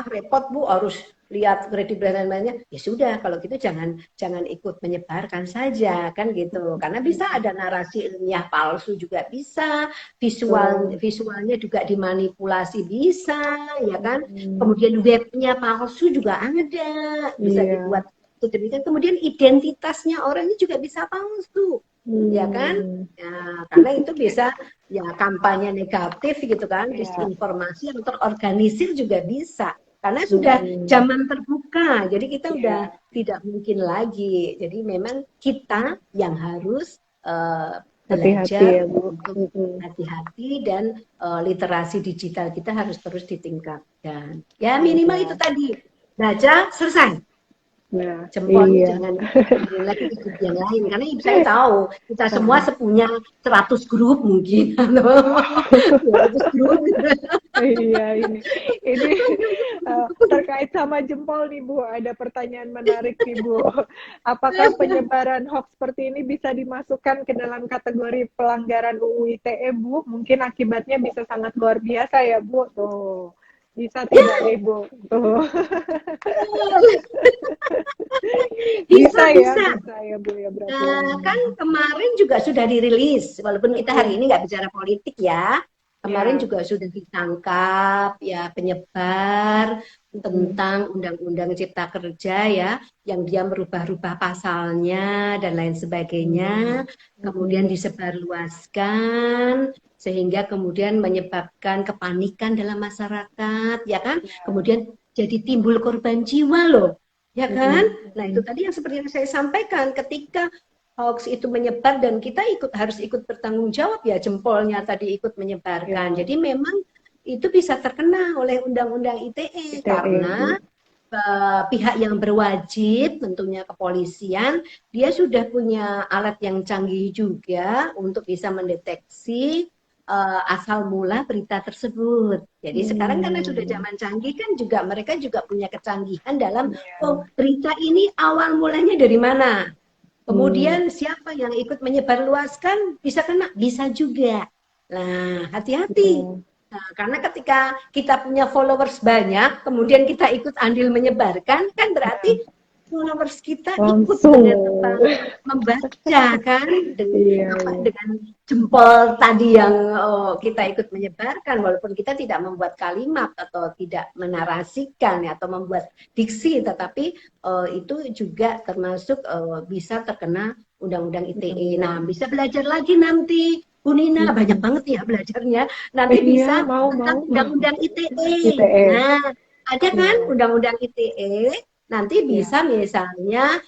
repot Bu harus lihat kredibilitas lainnya, ya sudah kalau gitu jangan ikut menyebarkan saja kan gitu. Karena bisa ada narasi ilmiah palsu juga bisa, visualnya juga dimanipulasi bisa, ya kan. Kemudian webnya palsu juga ada, bisa dibuat demikian. Kemudian identitasnya orang ini juga bisa palsu, ya kan. Ya, karena itu bisa ya kampanye negatif gitu kan, disinformasi yang terorganisir juga bisa. Karena sudah zaman terbuka, jadi kita udah tidak mungkin lagi. Jadi memang kita yang harus Hati-hati belajar ya Bu. untuk hati-hati dan literasi digital kita harus terus ditingkatkan. Ya minimal itu Iya. tadi, baca selesai. Nah, Jempolnya iya. jangan diambil lagi ke grup yang lain, karena saya tahu kita semua punya 100 grup mungkin, 200 grup. Iya ini terkait sama jempol nih Bu, ada pertanyaan menarik nih Bu. Apakah penyebaran hoax seperti ini bisa dimasukkan ke dalam kategori pelanggaran UU ITE Bu? Mungkin akibatnya bisa sangat luar biasa ya Bu. Tuh, bisa tidak nih Bu? Tuh. Bisa, bisa. Bisa ya Bu ya berarti. Kan kemarin juga sudah dirilis, walaupun kita hari ini nggak bicara politik ya. Kemarin juga sudah ditangkap ya penyebar tentang Undang-Undang Cipta Kerja ya, yang dia merubah-rubah pasalnya dan lain sebagainya, kemudian disebarluaskan sehingga kemudian menyebabkan kepanikan dalam masyarakat, ya kan? Kemudian jadi timbul korban jiwa loh, ya kan? Nah itu tadi yang seperti yang saya sampaikan, ketika hoax itu menyebar dan kita harus ikut bertanggung jawab ya, jempolnya tadi ikut menyebarkan. Jadi memang itu bisa terkena oleh Undang-Undang ITE karena pihak yang berwajib, tentunya kepolisian, dia sudah punya alat yang canggih juga untuk bisa mendeteksi asal mula berita tersebut. Jadi sekarang karena sudah zaman canggih kan juga mereka juga punya kecanggihan dalam berita ini awal mulanya dari mana. Kemudian siapa yang ikut menyebarluaskan bisa kena, bisa juga. Nah, hati-hati. Nah, karena ketika kita punya followers banyak, kemudian kita ikut andil menyebarkan, kan berarti followers kita ikut dengan membaca kan, dengan jempol tadi yang kita ikut menyebarkan, walaupun kita tidak membuat kalimat atau tidak menarasikan atau membuat diksi, tetapi itu juga termasuk bisa terkena Undang-Undang ITE. Nah, bisa belajar lagi nanti. Bu Nina, banyak banget ya belajarnya. Nanti bisa tentang Undang-Undang ITE. Nah, ada kan Undang-Undang ITE, nanti bisa misalnya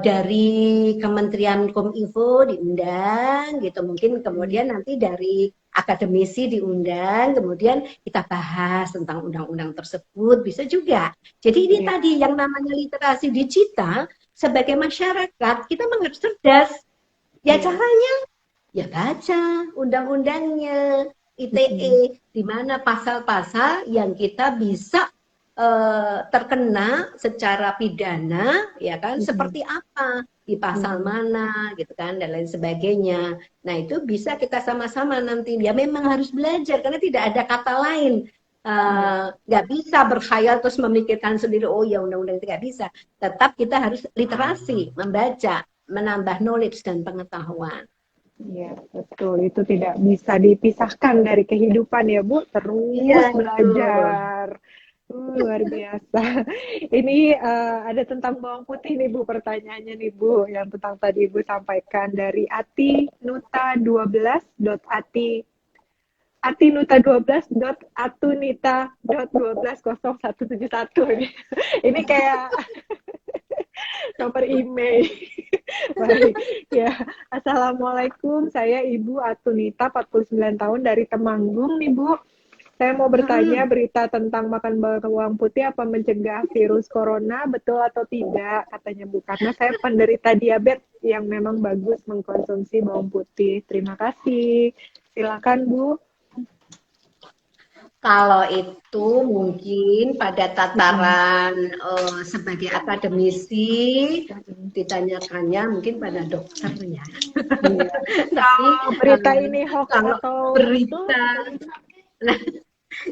dari Kementerian Kominfo diundang gitu, mungkin kemudian nanti dari akademisi diundang, kemudian kita bahas tentang undang-undang tersebut, bisa juga. Jadi ini tadi yang namanya literasi digital, sebagai masyarakat kita memang harus cerdas. Ya caranya ya baca undang-undangnya ITE, di mana pasal-pasal yang kita bisa terkena secara pidana, ya kan, seperti apa, di pasal mana, gitu kan, dan lain sebagainya. Nah, itu bisa kita sama-sama nanti, ya memang harus belajar, karena tidak ada kata lain. Nggak bisa berkhayal terus memikirkan sendiri, oh ya undang-undang itu nggak bisa. Tetap kita harus literasi, membaca, menambah knowledge dan pengetahuan. Iya, betul. Itu tidak bisa dipisahkan dari kehidupan ya, Bu. Terus belajar. Luar biasa. Ini ada tentang bawang putih nih Bu, pertanyaannya nih Bu, yang tentang tadi Ibu sampaikan dari atinuta12.atunita.12.171 ini kayak nomor email. Baik, ya. Assalamualaikum, saya Ibu Atunita, 49 tahun dari Temanggung nih Bu. Saya mau bertanya, berita tentang makan bawang putih apa mencegah virus corona, betul atau tidak, katanya Bu. Karena saya penderita diabetes yang memang bagus mengkonsumsi bawang putih. Terima kasih. Silakan Bu. Kalau itu mungkin pada tataran sebagai akademisi ditanyakannya mungkin pada dokternya. Tapi berita ini hoax kalau atau berita, nah,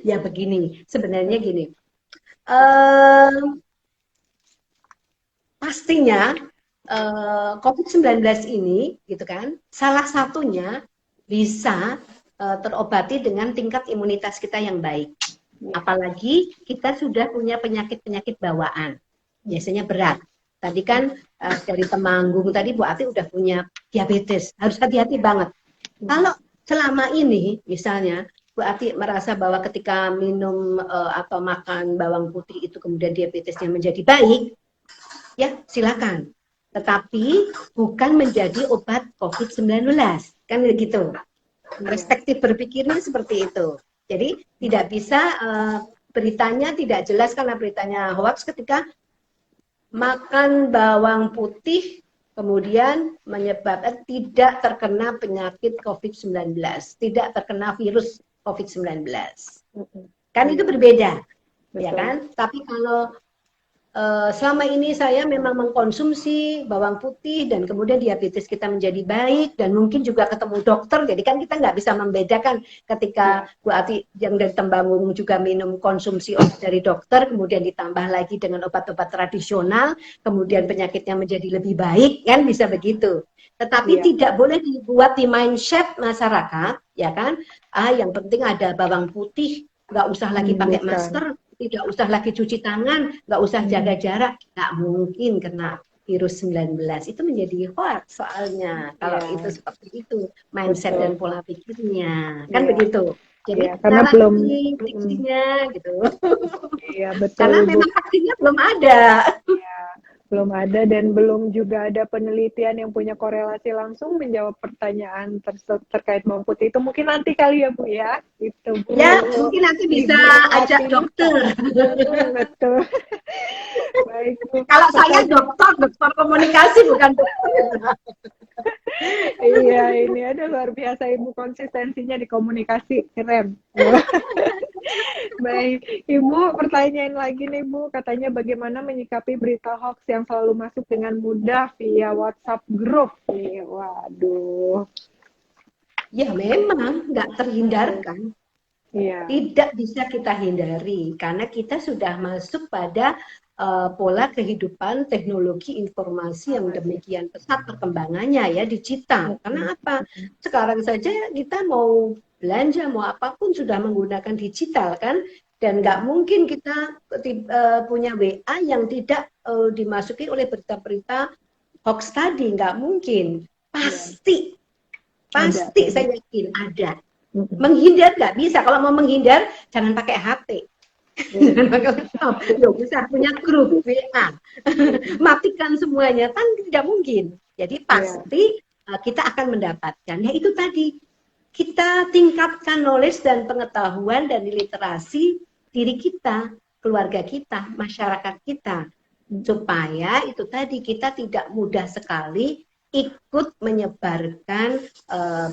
ya begini, sebenarnya gini, pastinya COVID-19 ini, gitu kan, salah satunya bisa terobati dengan tingkat imunitas kita yang baik. Apalagi kita sudah punya penyakit-penyakit bawaan, biasanya berat. Tadi kan dari Temanggung tadi Bu Ati udah punya diabetes, harus hati-hati banget. Kalau selama ini misalnya Bu Ati merasa bahwa ketika minum atau makan bawang putih itu kemudian diabetesnya menjadi baik, ya silakan. Tetapi bukan menjadi obat COVID-19. Kan begitu. Perspektif berpikirnya seperti itu. Jadi tidak bisa beritanya tidak jelas karena beritanya hoax ketika makan bawang putih kemudian menyebabkan tidak terkena penyakit COVID-19, tidak terkena virus COVID-19. Kan itu berbeda, ya kan? Tapi kalau selama ini saya memang mengkonsumsi bawang putih dan kemudian diabetes kita menjadi baik dan mungkin juga ketemu dokter, jadi kan kita nggak bisa membedakan ketika Bu Ati yang dari Temanggung juga minum konsumsi obat dari dokter, kemudian ditambah lagi dengan obat-obat tradisional, kemudian penyakitnya menjadi lebih baik, kan bisa begitu. Tetapi tidak boleh dibuat di mindset masyarakat, ya kan? Yang penting ada bawang putih, nggak usah lagi pakai masker, tidak usah lagi cuci tangan, nggak usah jaga jarak, nggak mungkin kena virus 19. Itu menjadi hoax soalnya. Kalau itu seperti itu, mindset dan pola pikirnya. Kan begitu. Jadi karena belum diksinya gitu. Iya, betul. Karena memang vaksinnya belum ada. Belum ada dan belum juga ada penelitian yang punya korelasi langsung menjawab pertanyaan terkait bawang putih itu. Mungkin nanti kali ya Bu ya, itu Bu. Ya mungkin nanti bisa ajak dokter. Betul. Baik Bu. Kalau saya dokter komunikasi bukan dokter. Iya, ini ada luar biasa Ibu konsistensinya di komunikasi, keren. Baik, Ibu pertanyaan lagi nih Bu, katanya bagaimana menyikapi berita hoax yang selalu masuk dengan mudah via WhatsApp grup? Waduh. Ya memang nggak terhindarkan. Tidak bisa kita hindari karena kita sudah masuk pada pola kehidupan teknologi informasi yang demikian pesat perkembangannya ya, digital. Karena apa? Sekarang saja kita mau belanja mau apapun sudah menggunakan digital kan, dan nggak mungkin kita punya WA yang tidak dimasuki oleh berita-berita hoax tadi, nggak mungkin. Pasti saya yakin ada. Menghindar nggak bisa. Kalau mau menghindar jangan pakai HP. Jangan pakai laptop. Bisa punya grup WA. Matikan semuanya, kan tidak mungkin. Jadi pasti kita akan mendapatkan. Ya itu tadi, kita tingkatkan knowledge dan pengetahuan dan literasi diri kita, keluarga kita, masyarakat kita, supaya itu tadi kita tidak mudah sekali ikut menyebarkan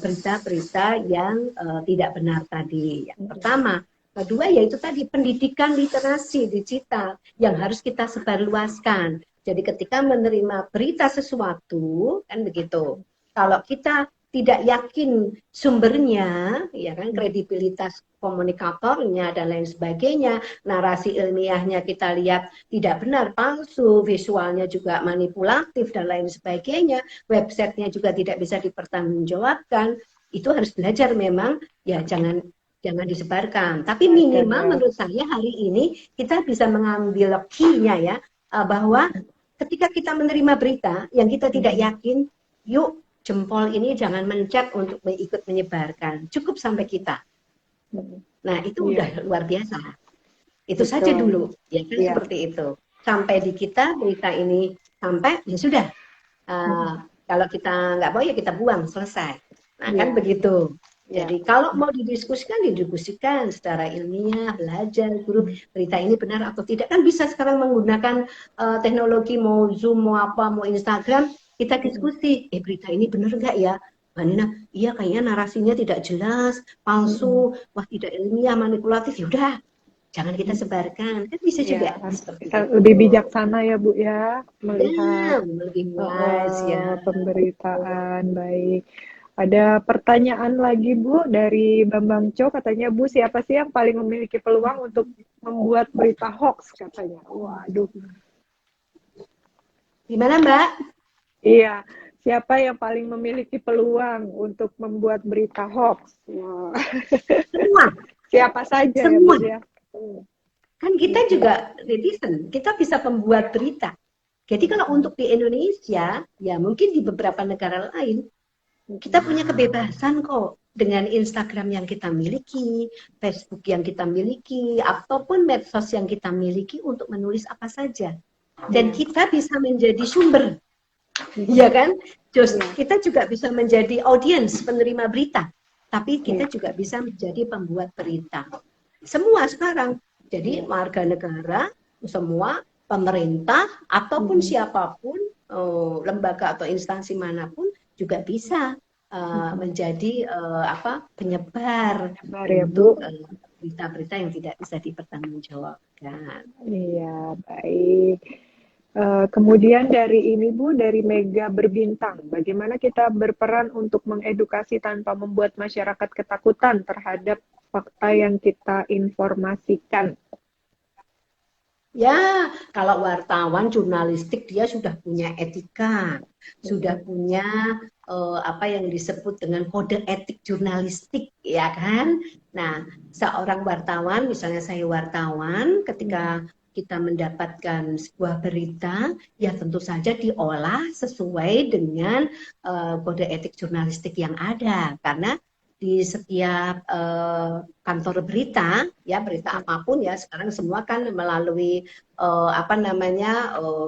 berita-berita yang tidak benar tadi. Yang pertama. Kedua yaitu tadi pendidikan literasi digital yang harus kita sebarluaskan. Jadi ketika menerima berita sesuatu kan begitu. Kalau kita tidak yakin sumbernya, ya kan, kredibilitas komunikatornya dan lain sebagainya, narasi ilmiahnya kita lihat tidak benar, palsu, visualnya juga manipulatif dan lain sebagainya, websitenya juga tidak bisa dipertanggungjawabkan, itu harus belajar memang, ya jangan disebarkan. Tapi minimal menurut saya hari ini kita bisa mengambil key-nya ya, bahwa ketika kita menerima berita yang kita tidak yakin, yuk jempol ini jangan mencet untuk ikut menyebarkan. Cukup sampai kita. Nah itu udah luar biasa. Itu saja dulu, ya kan seperti itu. Sampai di kita berita ini sampai ya sudah. Kalau kita nggak mau ya kita buang, selesai. Nah kan begitu. Jadi kalau mau didiskusikan secara ilmiah, belajar, guru berita ini benar atau tidak, kan bisa sekarang menggunakan teknologi, mau Zoom, mau apa, mau Instagram, kita diskusi, berita ini benar nggak ya? Mbak Nina, iya kayaknya narasinya tidak jelas, palsu, wah tidak ilmiah, manipulatif, yaudah, jangan kita sebarkan, kan bisa juga. Lebih bijaksana ya Bu ya, melihat lebih wise ya. Pemberitaan, baik. Ada pertanyaan lagi Bu dari Bambang Co, katanya Bu siapa sih yang paling memiliki peluang untuk membuat berita hoax katanya. Waduh. Gimana Mbak? Iya, siapa yang paling memiliki peluang untuk membuat berita hoax? Semua. Siapa saja semua. ya Bu ya? Kan kita juga netizen, kita bisa membuat berita. Jadi kalau untuk di Indonesia, ya mungkin di beberapa negara lain kita punya kebebasan kok dengan Instagram yang kita miliki, Facebook yang kita miliki, ataupun medsos yang kita miliki untuk menulis apa saja. Dan kita bisa menjadi sumber Iya kan? Terus Iya. kita juga bisa menjadi audiens penerima berita, tapi kita Iya. juga bisa menjadi pembuat berita. Semua sekarang. Jadi warga negara, semua pemerintah ataupun siapapun, lembaga atau instansi manapun juga bisa menjadi penyebar Sabar ya Bu. untuk berita-berita yang tidak bisa dipertanggungjawabkan. Iya, baik. Kemudian dari ini Bu, dari Mega Berbintang, bagaimana kita berperan untuk mengedukasi tanpa membuat masyarakat ketakutan terhadap fakta yang kita informasikan? Ya, kalau wartawan jurnalistik dia sudah punya etika, sudah punya apa yang disebut dengan kode etik jurnalistik, ya kan? Nah, seorang wartawan, misalnya saya wartawan, ketika kita mendapatkan sebuah berita, ya tentu saja diolah sesuai dengan kode etik jurnalistik yang ada, karena di setiap kantor berita, ya berita apapun ya sekarang semua kan melalui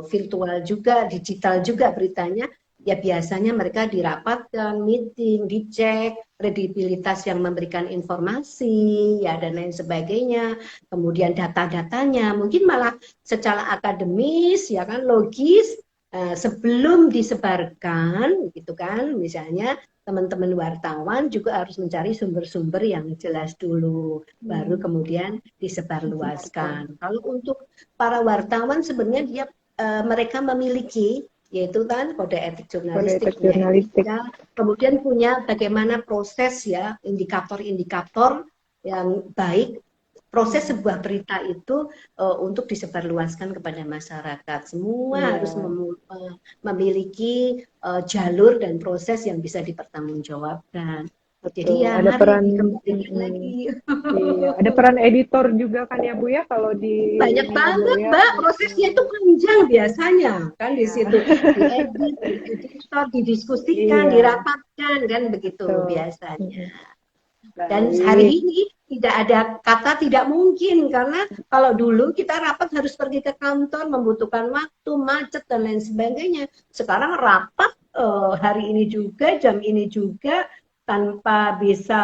virtual juga, digital juga beritanya. Ya biasanya mereka dirapatkan, meeting, dicek kredibilitas yang memberikan informasi, ya dan lain sebagainya. Kemudian data-datanya, mungkin malah secara akademis, ya kan logis. Sebelum disebarkan, gitu kan, misalnya teman-teman wartawan juga harus mencari sumber-sumber yang jelas dulu, baru kemudian disebarluaskan. Kalau untuk para wartawan sebenarnya dia mereka memiliki yaitu kan kode etik jurnalistik, punya etika, kemudian punya bagaimana proses ya indikator-indikator yang baik proses sebuah berita itu untuk disebarluaskan kepada masyarakat. Semua harus memiliki jalur dan proses yang bisa dipertanggungjawabkan. Jadi ya ada mari peran dikembalikan lagi. iya, ada peran editor juga kan ya Bu ya kalau di Banyak ini ya, Bu, banget ya. Mbak, prosesnya itu panjang biasanya kan di situ diedit, editor, didiskusikan, dirapatkan kan begitu biasanya. Dan hari ini tidak ada kata tidak mungkin karena kalau dulu kita rapat harus pergi ke kantor membutuhkan waktu, macet dan lain sebagainya. Sekarang rapat hari ini juga, jam ini juga tanpa bisa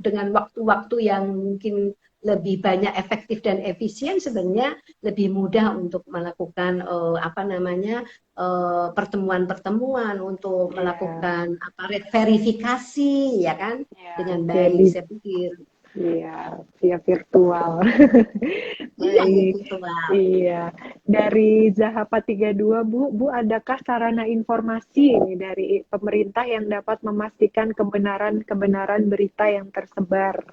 dengan waktu-waktu yang mungkin lebih banyak efektif dan efisien sebenarnya lebih mudah untuk melakukan pertemuan-pertemuan untuk melakukan verifikasi ya kan dengan baik saya pikir. Iya, via virtual. Iya, Baik. virtual. Iya. Dari Zahapa 32 Bu, adakah sarana informasi ini dari pemerintah yang dapat memastikan kebenaran berita yang tersebar?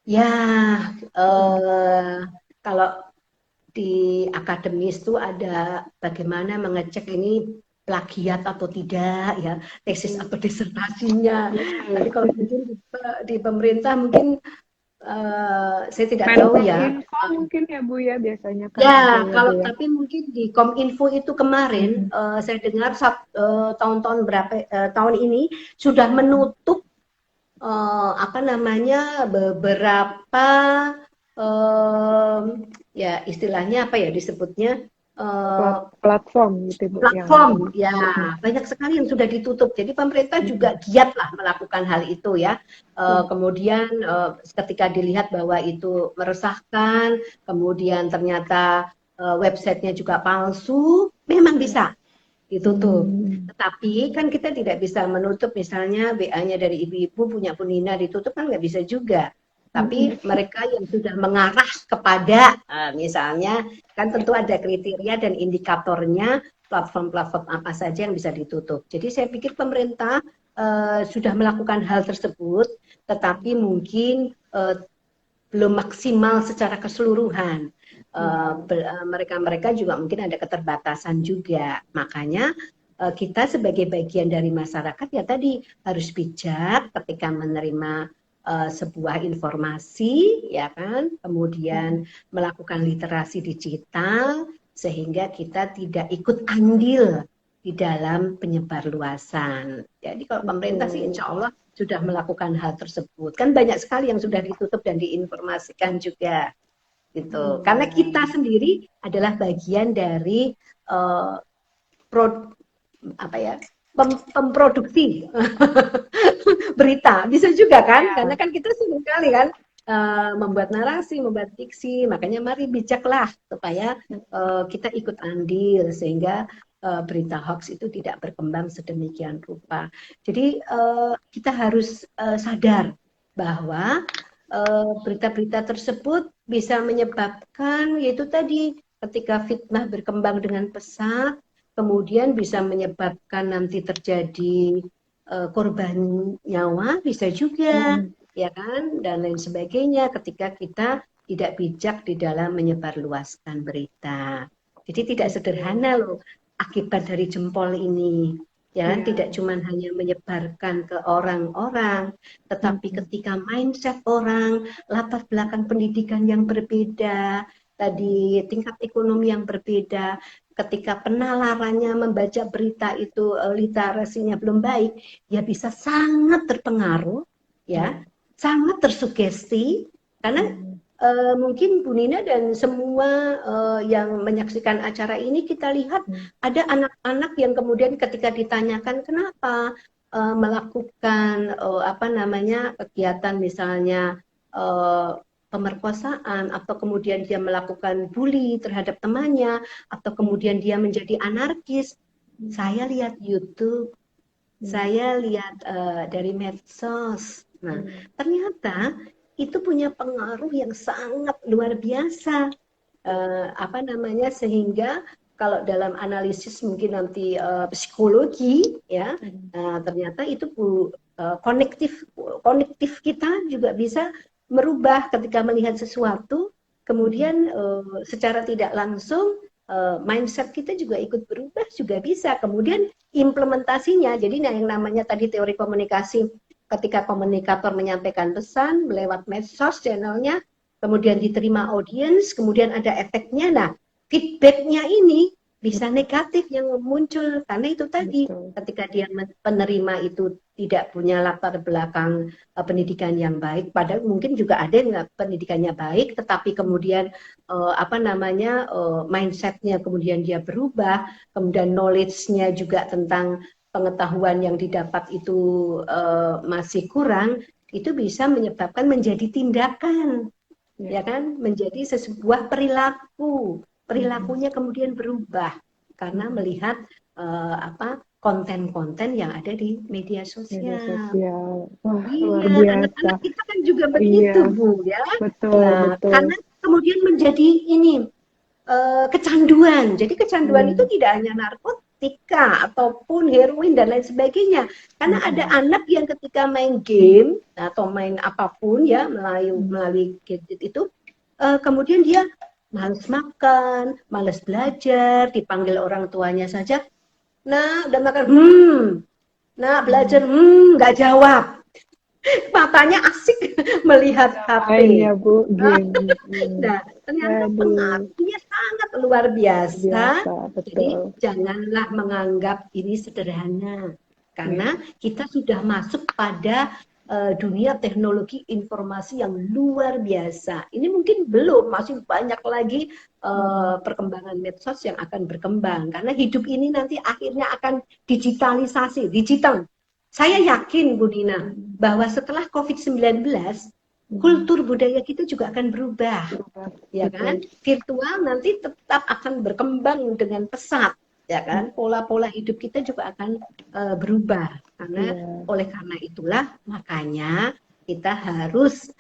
Ya, kalau di akademis itu ada bagaimana mengecek ini plagiat atau tidak ya, tesis atau disertasinya. Tapi kalau mungkin di pemerintah mungkin saya tidak tahu ya. Mungkin ya Bu ya biasanya kan. Ya, kalau tapi mungkin di Kominfo itu kemarin saya dengar tahun-tahun tahun ini sudah menutup beberapa ya istilahnya apa ya disebutnya platform gitu Bu. Platform ya banyak sekali yang sudah ditutup. Jadi pemerintah juga giat lah melakukan hal itu ya. Kemudian ketika dilihat bahwa itu meresahkan, kemudian ternyata websitenya juga palsu, memang bisa ditutup. Tetapi kan kita tidak bisa menutup misalnya WA-nya dari ibu-ibu punya Bu Nina ditutup kan nggak bisa juga. Tapi mereka yang sudah mengarah kepada misalnya kan tentu ada kriteria dan indikatornya platform-platform apa saja yang bisa ditutup. Jadi saya pikir pemerintah sudah melakukan hal tersebut, tetapi mungkin belum maksimal secara keseluruhan. Mereka juga mungkin ada keterbatasan juga. Makanya kita sebagai bagian dari masyarakat ya tadi harus bijak ketika menerima sebuah informasi ya kan, kemudian melakukan literasi digital sehingga kita tidak ikut andil di dalam penyebarluasan. Jadi kalau pemerintah sih insya Allah sudah melakukan hal tersebut. Kan banyak sekali yang sudah ditutup dan diinformasikan juga. gitu. Karena kita sendiri adalah bagian dari pemproduksi berita. Bisa juga kan? Karena kan kita sering kali kan membuat narasi, membuat diksi. Makanya mari bijaklah supaya kita ikut andil sehingga berita hoax itu tidak berkembang sedemikian rupa. Jadi kita harus sadar bahwa berita-berita tersebut bisa menyebabkan, yaitu tadi, ketika fitnah berkembang dengan pesat, kemudian bisa menyebabkan nanti terjadi korban nyawa, bisa juga, ya kan, dan lain sebagainya ketika kita tidak bijak di dalam menyebarluaskan berita. Jadi tidak sederhana loh akibat dari jempol ini. Ya, tidak cuma hanya menyebarkan ke orang-orang, tetapi ketika mindset orang, latar belakang pendidikan yang berbeda, tadi tingkat ekonomi yang berbeda, ketika penalarannya membaca berita itu literasinya belum baik, ya bisa sangat terpengaruh, ya, sangat tersugesti, karena mungkin Bu Nina dan semua yang menyaksikan acara ini, kita lihat ada anak-anak yang kemudian ketika ditanyakan kenapa melakukan kegiatan misalnya pemerkosaan, atau kemudian dia melakukan bully terhadap temannya, atau kemudian dia menjadi anarkis. Saya lihat YouTube, saya lihat dari medsos. Nah, ternyata itu punya pengaruh yang sangat luar biasa, sehingga kalau dalam analisis mungkin nanti psikologi, ya, ternyata itu konektif kita juga bisa merubah ketika melihat sesuatu, kemudian secara tidak langsung mindset kita juga ikut berubah, juga bisa. Kemudian implementasinya, jadi yang namanya tadi teori komunikasi, ketika komunikator menyampaikan pesan lewat medsos channelnya, kemudian diterima audiens, kemudian ada efeknya. Nah, feedbacknya ini bisa negatif yang muncul, karena itu tadi, ketika dia penerima itu tidak punya latar belakang pendidikan yang baik, padahal mungkin juga ada yang pendidikannya baik, tetapi kemudian mindsetnya kemudian dia berubah, kemudian knowledge-nya juga tentang pengetahuan yang didapat itu masih kurang, itu bisa menyebabkan menjadi tindakan, ya kan, menjadi sebuah perilakunya kemudian berubah karena melihat konten-konten yang ada di media sosial. Wah, iya, luar biasa. Anak-anak kita kan juga begitu, Bu, ya. Betul. Karena kemudian menjadi ini kecanduan. Jadi kecanduan itu tidak hanya narkotika ataupun heroin dan lain sebagainya. Karena ada anak yang ketika main game atau main apapun, ya, melalui gadget itu, kemudian dia malas makan, malas belajar, dipanggil orang tuanya saja, nah udah makan, nah belajar, nggak jawab, matanya asik melihat HP. Ya, Bu, Nah, ternyata pengaruhnya sangat luar biasa. Jadi janganlah menganggap ini sederhana, karena kita sudah masuk pada dunia teknologi informasi yang luar biasa. Ini mungkin belum, masih banyak lagi perkembangan medsos yang akan berkembang, karena hidup ini nanti akhirnya akan digitalisasi, digital. Saya yakin, Bu Nina, bahwa setelah COVID-19, kultur budaya kita juga akan berubah, ya kan? Virtual nanti tetap akan berkembang dengan pesat, ya kan? Pola-pola hidup kita juga akan berubah, oleh karena itulah makanya kita harus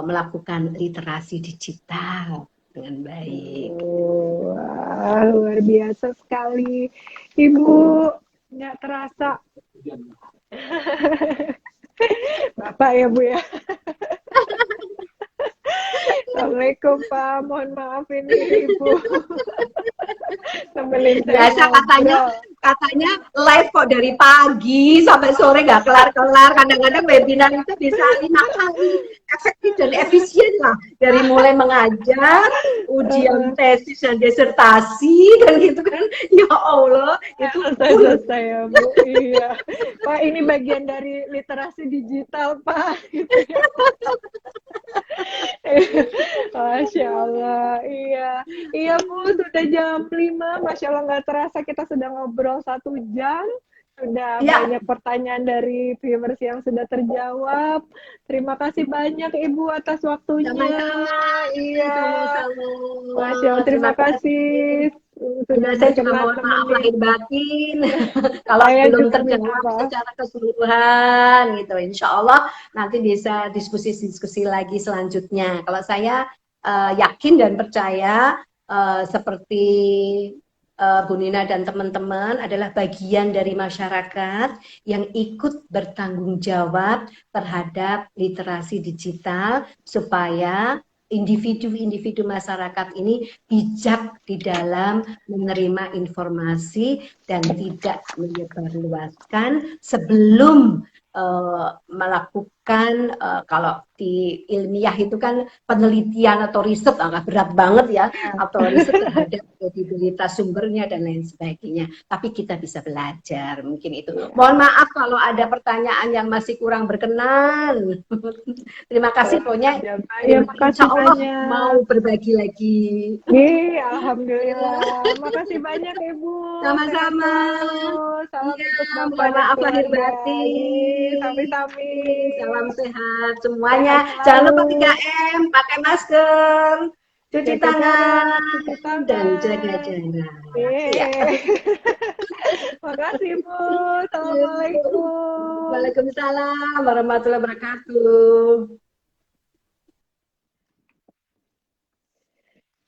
melakukan literasi digital dengan baik. Wah, luar biasa sekali, Ibu. Nggak terasa. Bapak ya, Bu, ya. Assalamualaikum, Pak. Mohon maaf ini, Ibu. Biasa katanya live kok dari pagi sampai sore nggak kelar-kelar. Kadang-kadang webinar itu bisa 5 kali. Efektif dan efisien lah. Dari mulai mengajar, ujian tesis dan disertasi, dan gitu kan. Ya Allah, itu selesai ya, Bu. Iya. Pak, ini bagian dari literasi digital, Pak. Masya Allah, iya, iya Bu, sudah jam 5, Masya Allah nggak terasa kita sudah ngobrol 1 jam, sudah Ya, banyak pertanyaan dari viewers yang sudah terjawab. Terima kasih banyak Ibu atas waktunya. sama-sama, Iya, sama-sama. Masya Allah, Terima terima kasih. kasih sudah Ya, saya juga berkenan mohon maaf temenin. lahir batin kalau Saya belum juga minta terjawab maaf. secara keseluruhan gitu. Insya Allah nanti bisa diskusi-diskusi lagi selanjutnya. Kalau saya yakin dan percaya seperti Bu Nina dan teman-teman adalah bagian dari masyarakat yang ikut bertanggung jawab terhadap literasi digital supaya individu-individu masyarakat ini bijak di dalam menerima informasi dan tidak menyebarluaskan sebelum melakukan kalau di ilmiah itu kan penelitian atau riset agak berat banget ya, atau riset terhadap kredibilitas sumbernya dan lain sebagainya. Tapi kita bisa belajar, mungkin itu. Ya. Mohon maaf kalau ada pertanyaan yang masih kurang berkenan. Terima kasih pokoknya. Ya, makasih Insya Allah banyak. mau berbagi lagi. Alhamdulillah. Makasih banyak Ibu. Sehat Sama-sama. selalu. Salam Iya, untuk Bapak mohon dan maaf lahir keluarga. batin. Sami-sami. Salam sehat Sehat semuanya. Jangan lupa selalu. 3M, pakai masker, cuci Jaga jarak, tangan, cuci dan jaga tangan. jarak. Ya. Yeay. Makasih Bu. Assalamualaikum. Waalaikumsalam warahmatullahi wabarakatuh.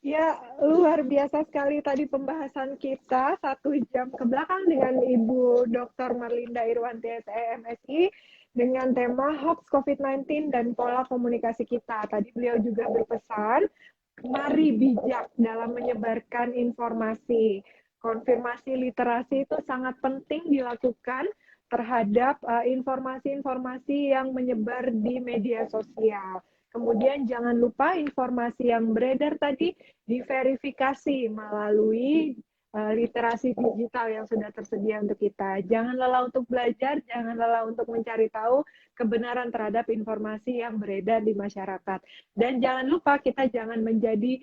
Ya, luar biasa sekali tadi pembahasan kita 1 jam ke belakang dengan Ibu Dr. Marlinda Irwanti SEMSI dengan tema hoax COVID-19 dan pola komunikasi kita. Tadi beliau juga berpesan, mari bijak dalam menyebarkan informasi. Konfirmasi literasi itu sangat penting dilakukan terhadap informasi-informasi yang menyebar di media sosial. Kemudian jangan lupa informasi yang beredar tadi diverifikasi melalui literasi digital yang sudah tersedia untuk kita. Jangan lelah untuk belajar, jangan lelah untuk mencari tahu kebenaran terhadap informasi yang beredar di masyarakat. Dan jangan lupa kita jangan menjadi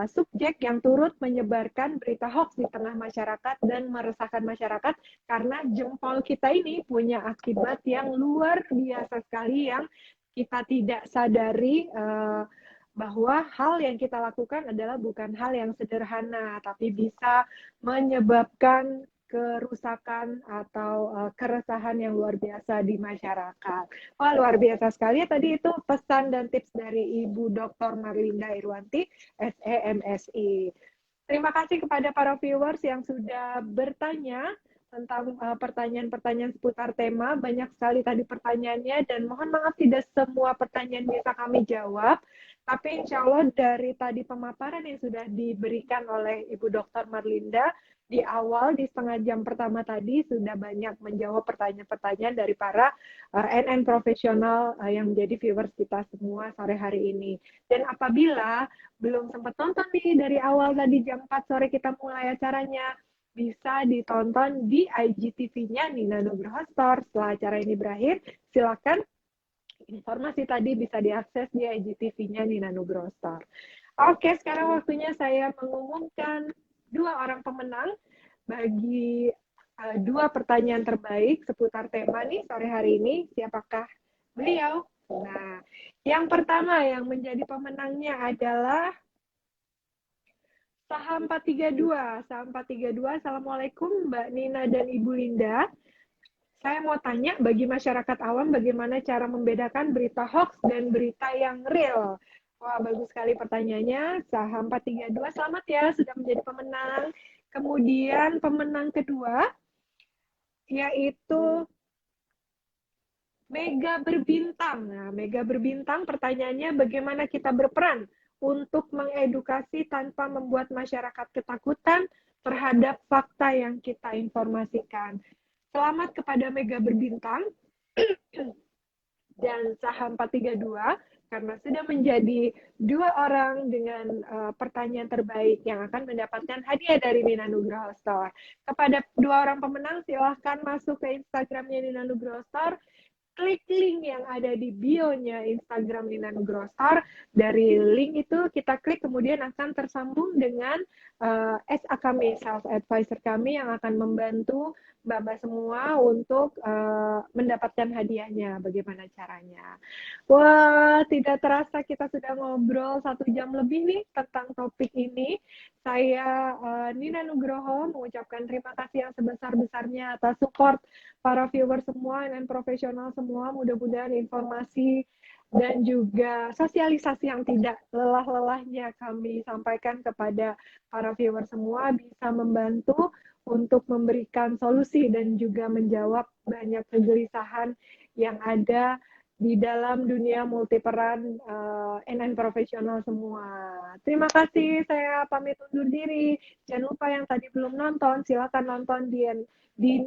subjek yang turut menyebarkan berita hoax di tengah masyarakat dan meresahkan masyarakat karena jempol kita ini punya akibat yang luar biasa sekali yang kita tidak sadari bahwa hal yang kita lakukan adalah bukan hal yang sederhana, tapi bisa menyebabkan kerusakan atau keresahan yang luar biasa di masyarakat. Wah, luar biasa sekali ya tadi itu pesan dan tips dari Ibu Dr. Marlinda Irwanti, SEMSI. Terima kasih kepada para viewers yang sudah bertanya tentang pertanyaan-pertanyaan seputar tema. Banyak sekali tadi pertanyaannya dan mohon maaf tidak semua pertanyaan bisa kami jawab. Tapi insya Allah dari tadi pemaparan yang sudah diberikan oleh Ibu Dr. Marlinda di awal di setengah jam pertama tadi sudah banyak menjawab pertanyaan-pertanyaan dari para NN profesional yang menjadi viewers kita semua sore hari ini. Dan apabila belum sempat nonton nih dari awal tadi jam 4 sore kita mulai acaranya, bisa ditonton di IGTV-nya Nina Nugroho Store. Setelah acara ini berakhir, silakan informasi tadi bisa diakses di IGTV-nya Nina Nugroho Store. Oke, sekarang waktunya saya mengumumkan 2 orang pemenang bagi 2 pertanyaan terbaik seputar tema nih sore hari ini. Siapakah beliau? Nah, yang pertama yang menjadi pemenangnya adalah Saham 432. Saham 432, Assalamualaikum Mbak Nina dan Ibu Linda. Saya mau tanya bagi masyarakat awam bagaimana cara membedakan berita hoax dan berita yang real. Wah, bagus sekali pertanyaannya. Saham 432, selamat ya sudah menjadi pemenang. Kemudian pemenang kedua yaitu Mega Berbintang. Nah, Mega Berbintang pertanyaannya bagaimana kita berperan untuk mengedukasi tanpa membuat masyarakat ketakutan terhadap fakta yang kita informasikan. Selamat kepada Mega Berbintang dan Saham 432 karena sudah menjadi 2 orang dengan pertanyaan terbaik yang akan mendapatkan hadiah dari Nina Nugroho Store. Kepada 2 orang pemenang silahkan masuk ke Instagramnya Nina Nugroho Store klik link yang ada di bio-nya Instagram Nina Nugroho Star. Dari link itu kita klik kemudian akan tersambung dengan SA kami, Sales Advisor kami yang akan membantu Mbak-mbak semua untuk mendapatkan hadiahnya. Bagaimana caranya? Wah, tidak terasa kita sudah ngobrol 1 jam lebih nih tentang topik ini. Saya Nina Nugroho mengucapkan terima kasih yang sebesar-besarnya atas support para viewer semua dan profesional semua. Mudah-mudahan informasi dan juga sosialisasi yang tidak lelah-lelahnya kami sampaikan kepada para viewer semua bisa membantu untuk memberikan solusi dan juga menjawab banyak kegelisahan yang ada di dalam dunia multiperan NN profesional semua. Terima kasih, saya pamit undur diri. Jangan lupa yang tadi belum nonton, silakan nonton di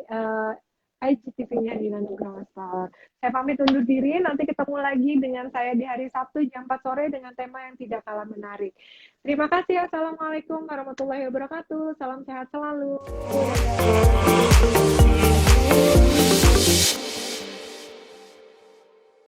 IGTV-nya Nina Nugroho Star. Saya pamit undur diri, nanti ketemu lagi dengan saya di hari Sabtu jam 4 sore dengan tema yang tidak kalah menarik. Terima kasih, Assalamualaikum warahmatullahi wabarakatuh. Salam sehat selalu.